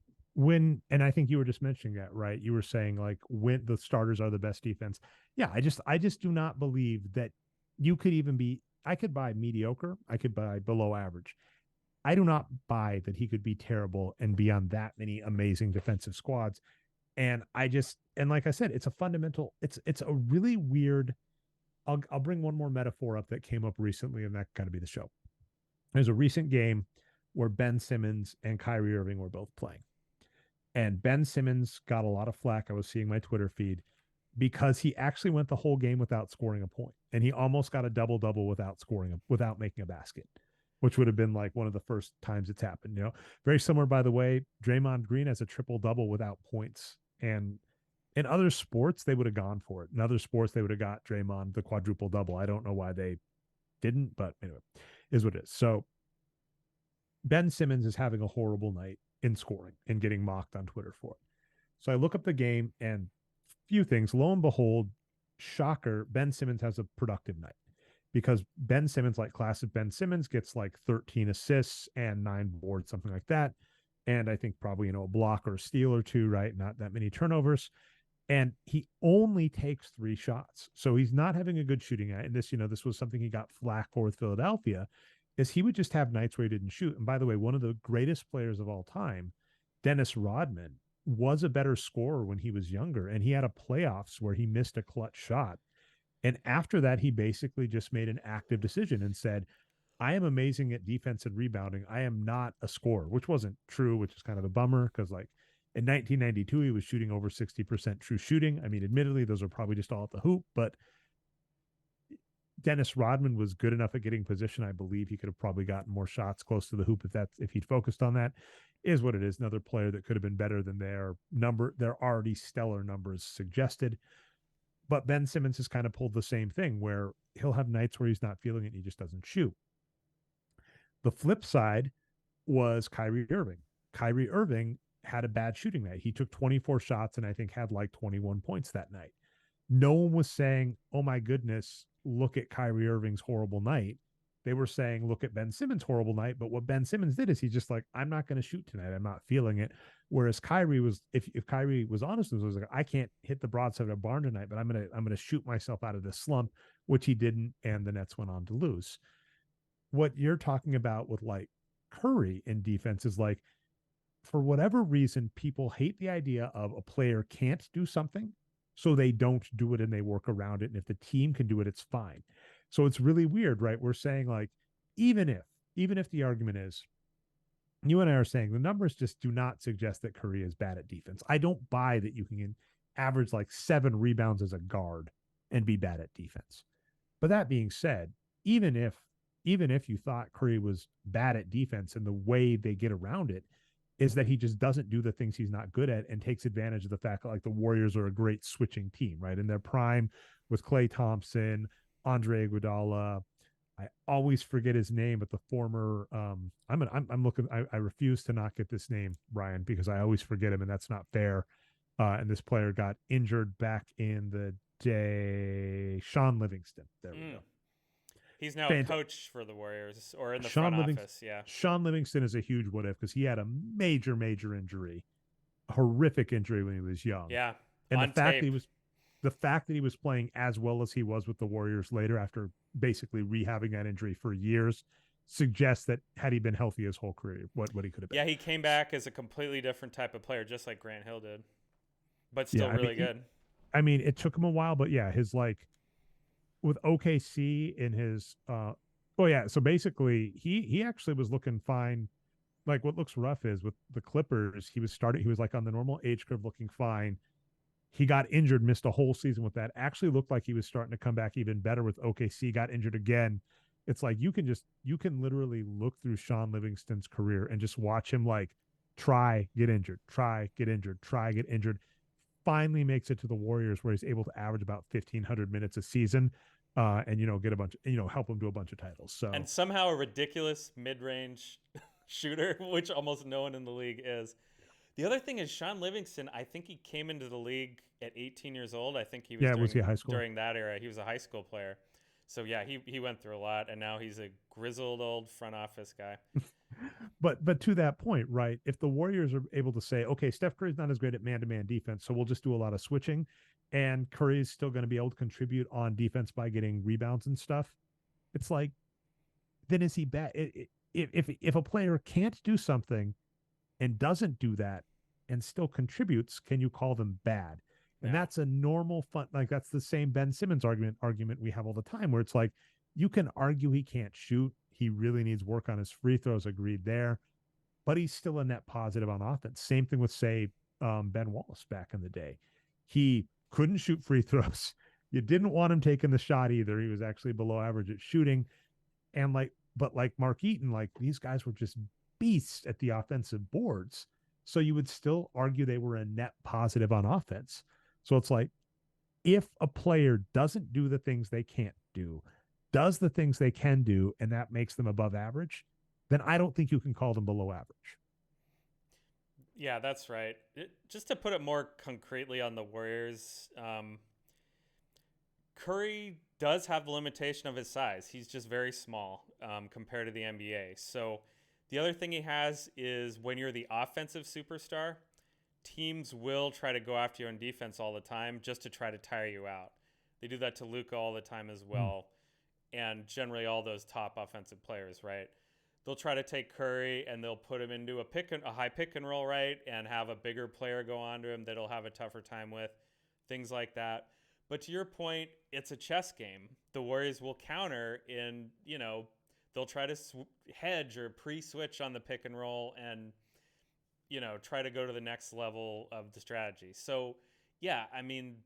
and I think you were just mentioning that, right? You were saying like when the starters are the best defense. Yeah, I just do not believe that you could even be. I could buy mediocre. I could buy below average. I do not buy that he could be terrible and be on that many amazing defensive squads. And like I said, it's a fundamental. It's a really weird. I'll bring one more metaphor up that came up recently, and that kind of be the show. There's a recent game where Ben Simmons and Kyrie Irving were both playing. And Ben Simmons got a lot of flack. I was seeing my Twitter feed because he actually went the whole game without scoring a point. And he almost got a double-double without making a basket, which would have been like one of the first times it's happened. Very similar, by the way. Draymond Green has a triple-double without points. And in other sports, they would have gone for it. In other sports, they would have got Draymond the quadruple double. I don't know why they didn't, but anyway, is what it is. So Ben Simmons is having a horrible night in scoring and getting mocked on Twitter for it. So I look up the game and few things. Lo and behold, shocker, Ben Simmons has a productive night because Ben Simmons, like classic Ben Simmons, gets like 13 assists and 9 boards, something like that. And I think probably, a block or a steal or two, right? Not that many turnovers. And he only takes 3 shots. So he's not having a good shooting night. And this was something he got flack for with Philadelphia, is he would just have nights where he didn't shoot. And by the way, one of the greatest players of all time, Dennis Rodman, was a better scorer when he was younger. And he had a playoffs where he missed a clutch shot. And after that, he basically just made an active decision and said, I am amazing at defense and rebounding. I am not a scorer, which wasn't true, which is kind of a bummer because, like, in 1992, he was shooting over 60% true shooting. I mean, admittedly, those are probably just all at the hoop, but Dennis Rodman was good enough at getting position. I believe he could have probably gotten more shots close to the hoop if he'd focused on that. Is what it is. Another player that could have been better than their already stellar numbers suggested. But Ben Simmons has kind of pulled the same thing where he'll have nights where he's not feeling it and he just doesn't shoot. The flip side was Kyrie Irving. Kyrie Irving had a bad shooting night. He took 24 shots and I think had like 21 points that night. No one was saying, oh my goodness, look at Kyrie Irving's horrible night. They were saying, look at Ben Simmons' horrible night. But what Ben Simmons did is he's just like, I'm not going to shoot tonight. I'm not feeling it. Whereas Kyrie was, if Kyrie was honest, was like, I can't hit the broadside of a barn tonight, but I'm gonna shoot myself out of this slump, which he didn't, and the Nets went on to lose. What you're talking about with like Curry in defense is like, for whatever reason, people hate the idea of a player can't do something, so they don't do it and they work around it. And if the team can do it, it's fine. So it's really weird, right? We're saying like, even if the argument is, you and I are saying the numbers just do not suggest that Curry is bad at defense. I don't buy that you can average like 7 rebounds as a guard and be bad at defense. But that being said, even if you thought Curry was bad at defense and the way they get around it is that he just doesn't do the things he's not good at and takes advantage of the fact that like the Warriors are a great switching team, right? In their prime with Klay Thompson, Andre Iguodala. I always forget his name, but the former I'm looking. I refuse to not get this name, Brian, because I always forget him, and that's not fair. And this player got injured back in the day. Sean Livingston. There we go. He's now a coach for the Warriors or in the Sean front office. Yeah. Sean Livingston is a huge what if because he had a major injury, a horrific injury when he was young. Yeah. And on tape. the fact that he was playing as well as he was with the Warriors later after basically rehabbing that injury for years suggests that had he been healthy his whole career, what he could have been. Yeah, he came back as a completely different type of player, just like Grant Hill did, but still really good. I mean, it took him a while, but yeah, his like with OKC in his Oh yeah. So basically, he actually was looking fine. Like what looks rough is with the Clippers, he was like on the normal age curve looking fine. He got injured, missed a whole season with that. Actually looked like he was starting to come back even better with OKC, got injured again. It's like you can literally look through Sean Livingston's career and just watch him like try, get injured, try, get injured, try, get injured. Finally makes it to the Warriors where he's able to average about 1,500 minutes a season, and get a bunch, help him do a bunch of titles. And So somehow a ridiculous mid-range shooter, which almost no one in the league is. The other thing is Sean Livingston. I think he came into the league at 18 years old. I think he was yeah, was he a high schooler? during that era. He was a high school player. So yeah, he went through a lot, and now he's a grizzled old front office guy. But to that point, right? If the Warriors are able to say, okay, Steph Curry's not as great at man-to-man defense, so we'll just do a lot of switching, and Curry's still going to be able to contribute on defense by getting rebounds and stuff, it's like, then is he bad? If a player can't do something and doesn't do that and still contributes, can you call them bad? And Yeah. that's a normal fun, like that's the same Ben Simmons argument we have all the time, where it's like you can argue he can't shoot, he really needs work on his free throws, agreed there, but he's still a net positive on offense. Same thing with say Ben Wallace back in the day. He couldn't shoot free throws. You didn't want him taking the shot either. He was actually below average at shooting. And but like Mark Eaton, like these guys were just beasts at the offensive boards. So you would still argue they were a net positive on offense. So it's like if a player doesn't do the things they can't do, does the things they can do, and that makes them above average, then I don't think you can call them below average. Yeah, that's right. Just to put it more concretely on the Warriors, Curry does have the limitation of his size. He's just very small compared to the NBA. So the other thing he has is when you're the offensive superstar, teams will try to go after you on defense all the time just to try to tire you out. They do that to Luka all the time as Mm. well, and generally all those top offensive players, right? They'll try to take Curry and they'll put him into a high pick and roll, right, and have a bigger player go onto him that he'll have a tougher time with, things like that. But to your point, it's a chess game. The Warriors will counter in, they'll try to hedge or pre-switch on the pick and roll and try to go to the next level of the strategy. So, yeah, I mean,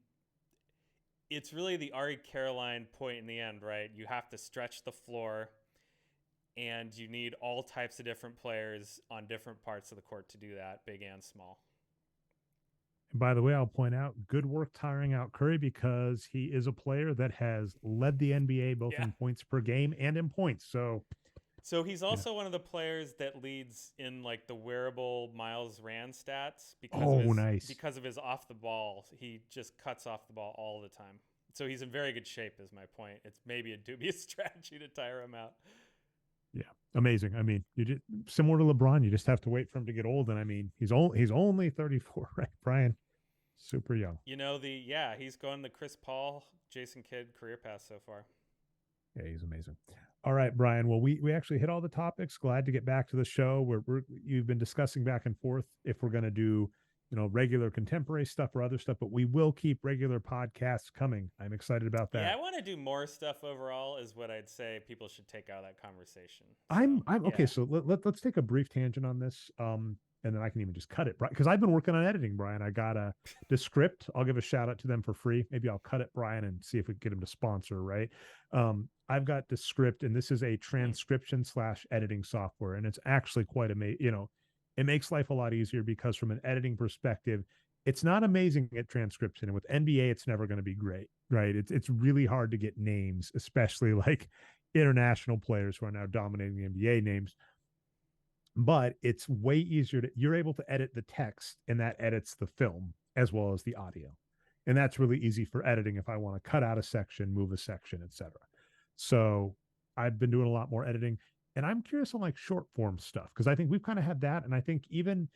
it's really the Ari Caroline point in the end, right? You have to stretch the floor and you need all types of different players on different parts of the court to do that, big and small. And by the way, I'll point out good work tiring out Curry because he is a player that has led the NBA both Yeah. in points per game and in points. So, So he's yeah. also one of the players that leads in like the wearable Miles Rand stats Oh, nice. because of his off the ball. He just cuts off the ball all the time. So he's in very good shape is my point. It's maybe a dubious strategy to tire him out. Yeah, amazing. I mean, you just similar to LeBron, you just have to wait for him to get old. And I mean, he's only 34, right, Brian? Super young. He's going the Chris Paul, Jason Kidd career path so far. Yeah, he's amazing. All right, Brian. Well, we actually hit all the topics. Glad to get back to the show. You've been discussing back and forth if we're going to do, regular contemporary stuff or other stuff, but we will keep regular podcasts coming. I'm excited about Yeah, that. I want to do more stuff overall is what I'd say people should take out of that conversation. So, I'm okay. yeah. So let's take a brief tangent on this. And then I can even just cut it, because I've been working on editing, Brian. I got the script. I'll give a shout out to them for free. Maybe I'll cut it, Brian, and see if we can get them to sponsor. Right. I've got the script, and this is a Hmm. transcription slash editing software, and it's actually quite amazing. It makes life a lot easier because from an editing perspective, it's not amazing at transcription, and with NBA, it's never going to be great. Right. It's really hard to get names, especially like international players who are now dominating the NBA names, but it's way easier you're able to edit the text and that edits the film as well as the audio. And that's really easy for editing if I want to cut out a section, move a section, etc. So I've been doing a lot more editing, and I'm curious on like short form stuff because I think we've kind of had that. And I think even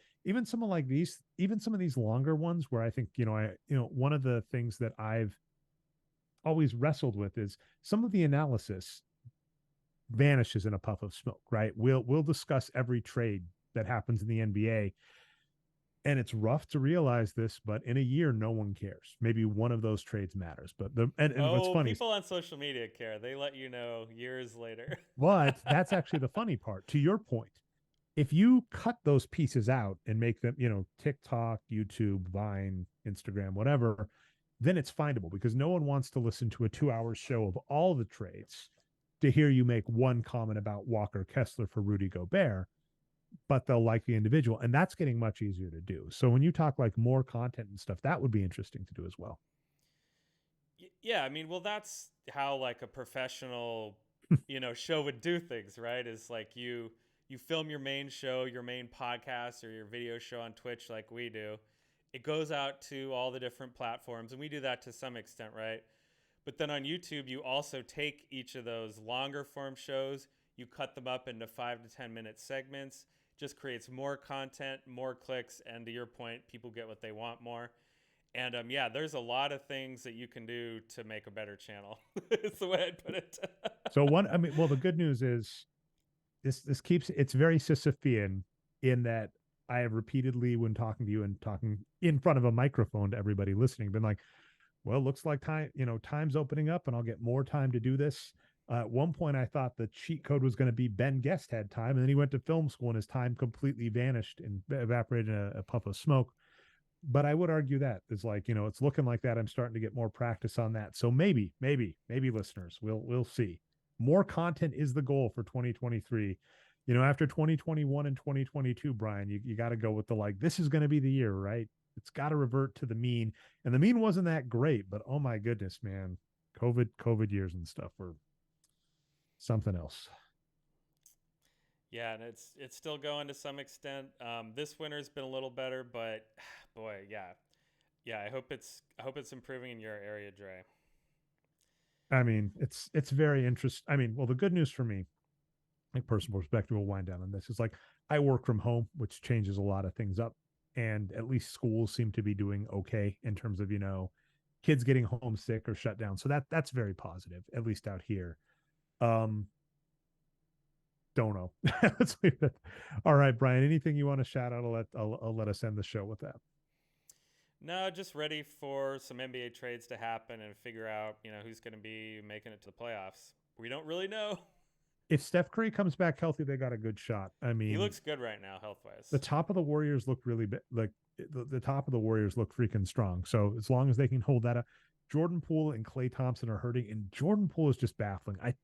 some of like these, even some of these longer ones where I think, one of the things that I've always wrestled with is some of the analysis vanishes in a puff of smoke, right? We'll discuss every trade that happens in the NBA. And it's rough to realize this, but in a year, no one cares. Maybe one of those trades matters. But and what's Oh, funny is, people on social media care. They let you know years later. but that's actually the funny part. To your point, if you cut those pieces out and make them, TikTok, YouTube, Vine, Instagram, whatever, then it's findable because no one wants to listen to a 2 hour show of all the trades to hear you make one comment about Walker Kessler for Rudy Gobert, but they'll like the individual. And that's getting much easier to do. So when you talk like more content and stuff, that would be interesting to do as well. Yeah, I mean, well, that's how like a professional, show would do things, right? Is like you film your main show, your main podcast, or your video show on Twitch, like we do. It goes out to all the different platforms, and we do that to some extent, right? But then on YouTube, you also take each of those longer form shows, you cut them up into 5 to 10 minute segments, just creates more content, more clicks, and to your point, people get what they want more. And yeah, there's a lot of things that you can do to make a better channel. It's the way I'd put it. So well, the good news is this keeps it's very Sisyphean in that I have repeatedly, when talking to you and talking in front of a microphone to everybody listening, been like, well, looks like time's opening up and I'll get more time to do this. At one point, I thought the cheat code was going to be Ben Guest had time, and then he went to film school and his time completely vanished and evaporated in a puff of smoke. But I would argue that it's like, it's looking like that. I'm starting to get more practice on that. So maybe listeners, we'll see. More content is the goal for 2023. After 2021 and 2022, Brian, you got to go with the like, this is going to be the year, right? It's got to revert to the mean. And the mean wasn't that great, but oh my goodness, man. COVID years and stuff were something else. Yeah, and it's still going to some extent. This winter's been a little better, but boy, yeah. I hope it's improving in your area, Dre. I mean, it's very interesting. I mean, well, the good news for me, like personal perspective, will wind down on this. Is like I work from home, which changes a lot of things up. And at least schools seem to be doing okay in terms of, kids getting homesick or shut down. So that's very positive, at least out here. Um, don't know. Let's leave it. All right, Brian. Anything you want to shout out? I'll let us end the show with that. No, just ready for some NBA trades to happen and figure out, who's going to be making it to the playoffs. We don't really know. If Steph Curry comes back healthy, they got a good shot. I He mean, looks good right now, health the wise. top of the Warriors look really like the top of the Warriors look freaking strong. So as long as they can hold that up, Jordan Poole and Klay Thompson are hurting, and Jordan Poole is just baffling. I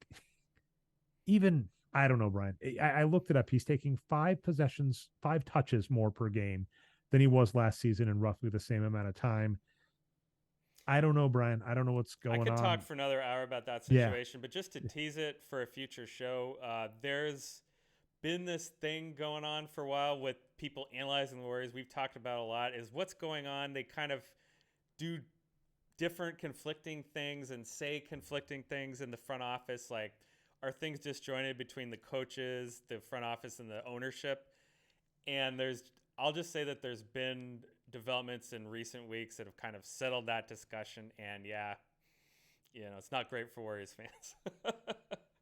don't know, Brian. I looked it up. He's taking 5 possessions, 5 touches more per game than he was last season in roughly the same amount of time. I don't know, Brian. I don't know what's I going could talk on. for another hour about that Yeah. situation, but just to tease it for a future show, there's been this thing going on for a while with people analyzing the Warriors. We've talked about a lot. Is what's going on? They kind of do different conflicting things and say conflicting things in the front office. Like, are things disjointed between the coaches, the front office, and the ownership? And I'll just say that there's been developments in recent weeks that have kind of settled that discussion. And yeah, it's not great for Warriors fans.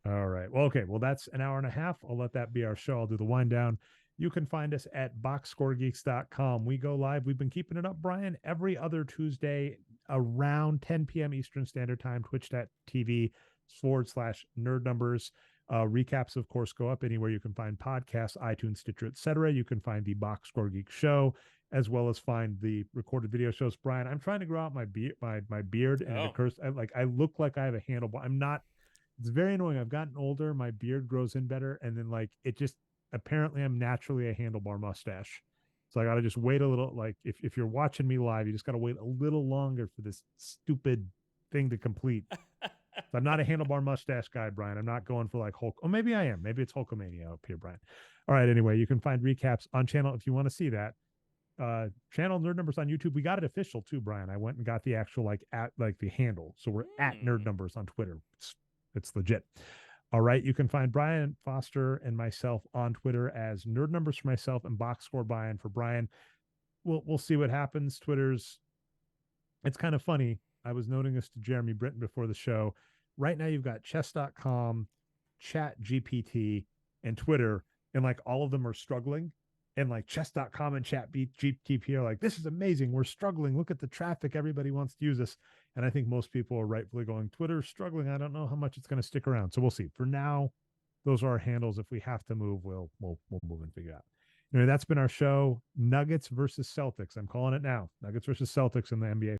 All right. Well, okay. Well, that's an hour and a half. I'll let that be our show. I'll do the wind down. You can find us at boxscoregeeks.com. We go live. We've been keeping it up, Brian, every other Tuesday around 10 p.m. Eastern Standard Time, twitch.tv/nerd numbers. Recaps, of course, go up anywhere you can find podcasts, iTunes, Stitcher, etc. You can find the Box Score Geek show, as well as find the recorded video shows. Brian, I'm trying to grow out my beard, and it Oh, occurs I look like I have a handlebar. I'm not. It's very annoying. I've gotten older. My beard grows in better. And then like it just apparently I'm naturally a handlebar mustache. So I gotta just wait a little. Like if you're watching me live, you just gotta wait a little longer for this stupid thing to complete. So I'm not a handlebar mustache guy, Brian. I'm not going for like Hulk. Oh, maybe I am. Maybe it's Hulkamania up here, Brian. All right. Anyway, you can find recaps on channel if you want to see that. Channel Nerd Numbers on YouTube. We got it official too, Brian. I went and got the actual like at like the handle. So we're at Nerd Numbers on Twitter. It's legit. All right. You can find Brian Foster and myself on Twitter as Nerd Numbers for myself and Box Score Brian for Brian. We'll see what happens. It's kind of funny. I was noting this to Jeremy Britton before the show. Right now you've got chess.com, Chat GPT, and Twitter, and like all of them are struggling. and like chess.com and chat GTP are like, this is amazing. We're struggling. Look at the traffic. Everybody wants to use this. And I think most people are rightfully going, Twitter's struggling. I don't know how much it's going to stick around. So we'll see. For now, those are our handles. If we have to move, we'll move and figure it out. Anyway, that's been our show. Nuggets versus Celtics. I'm calling it now. Nuggets versus Celtics in the NBA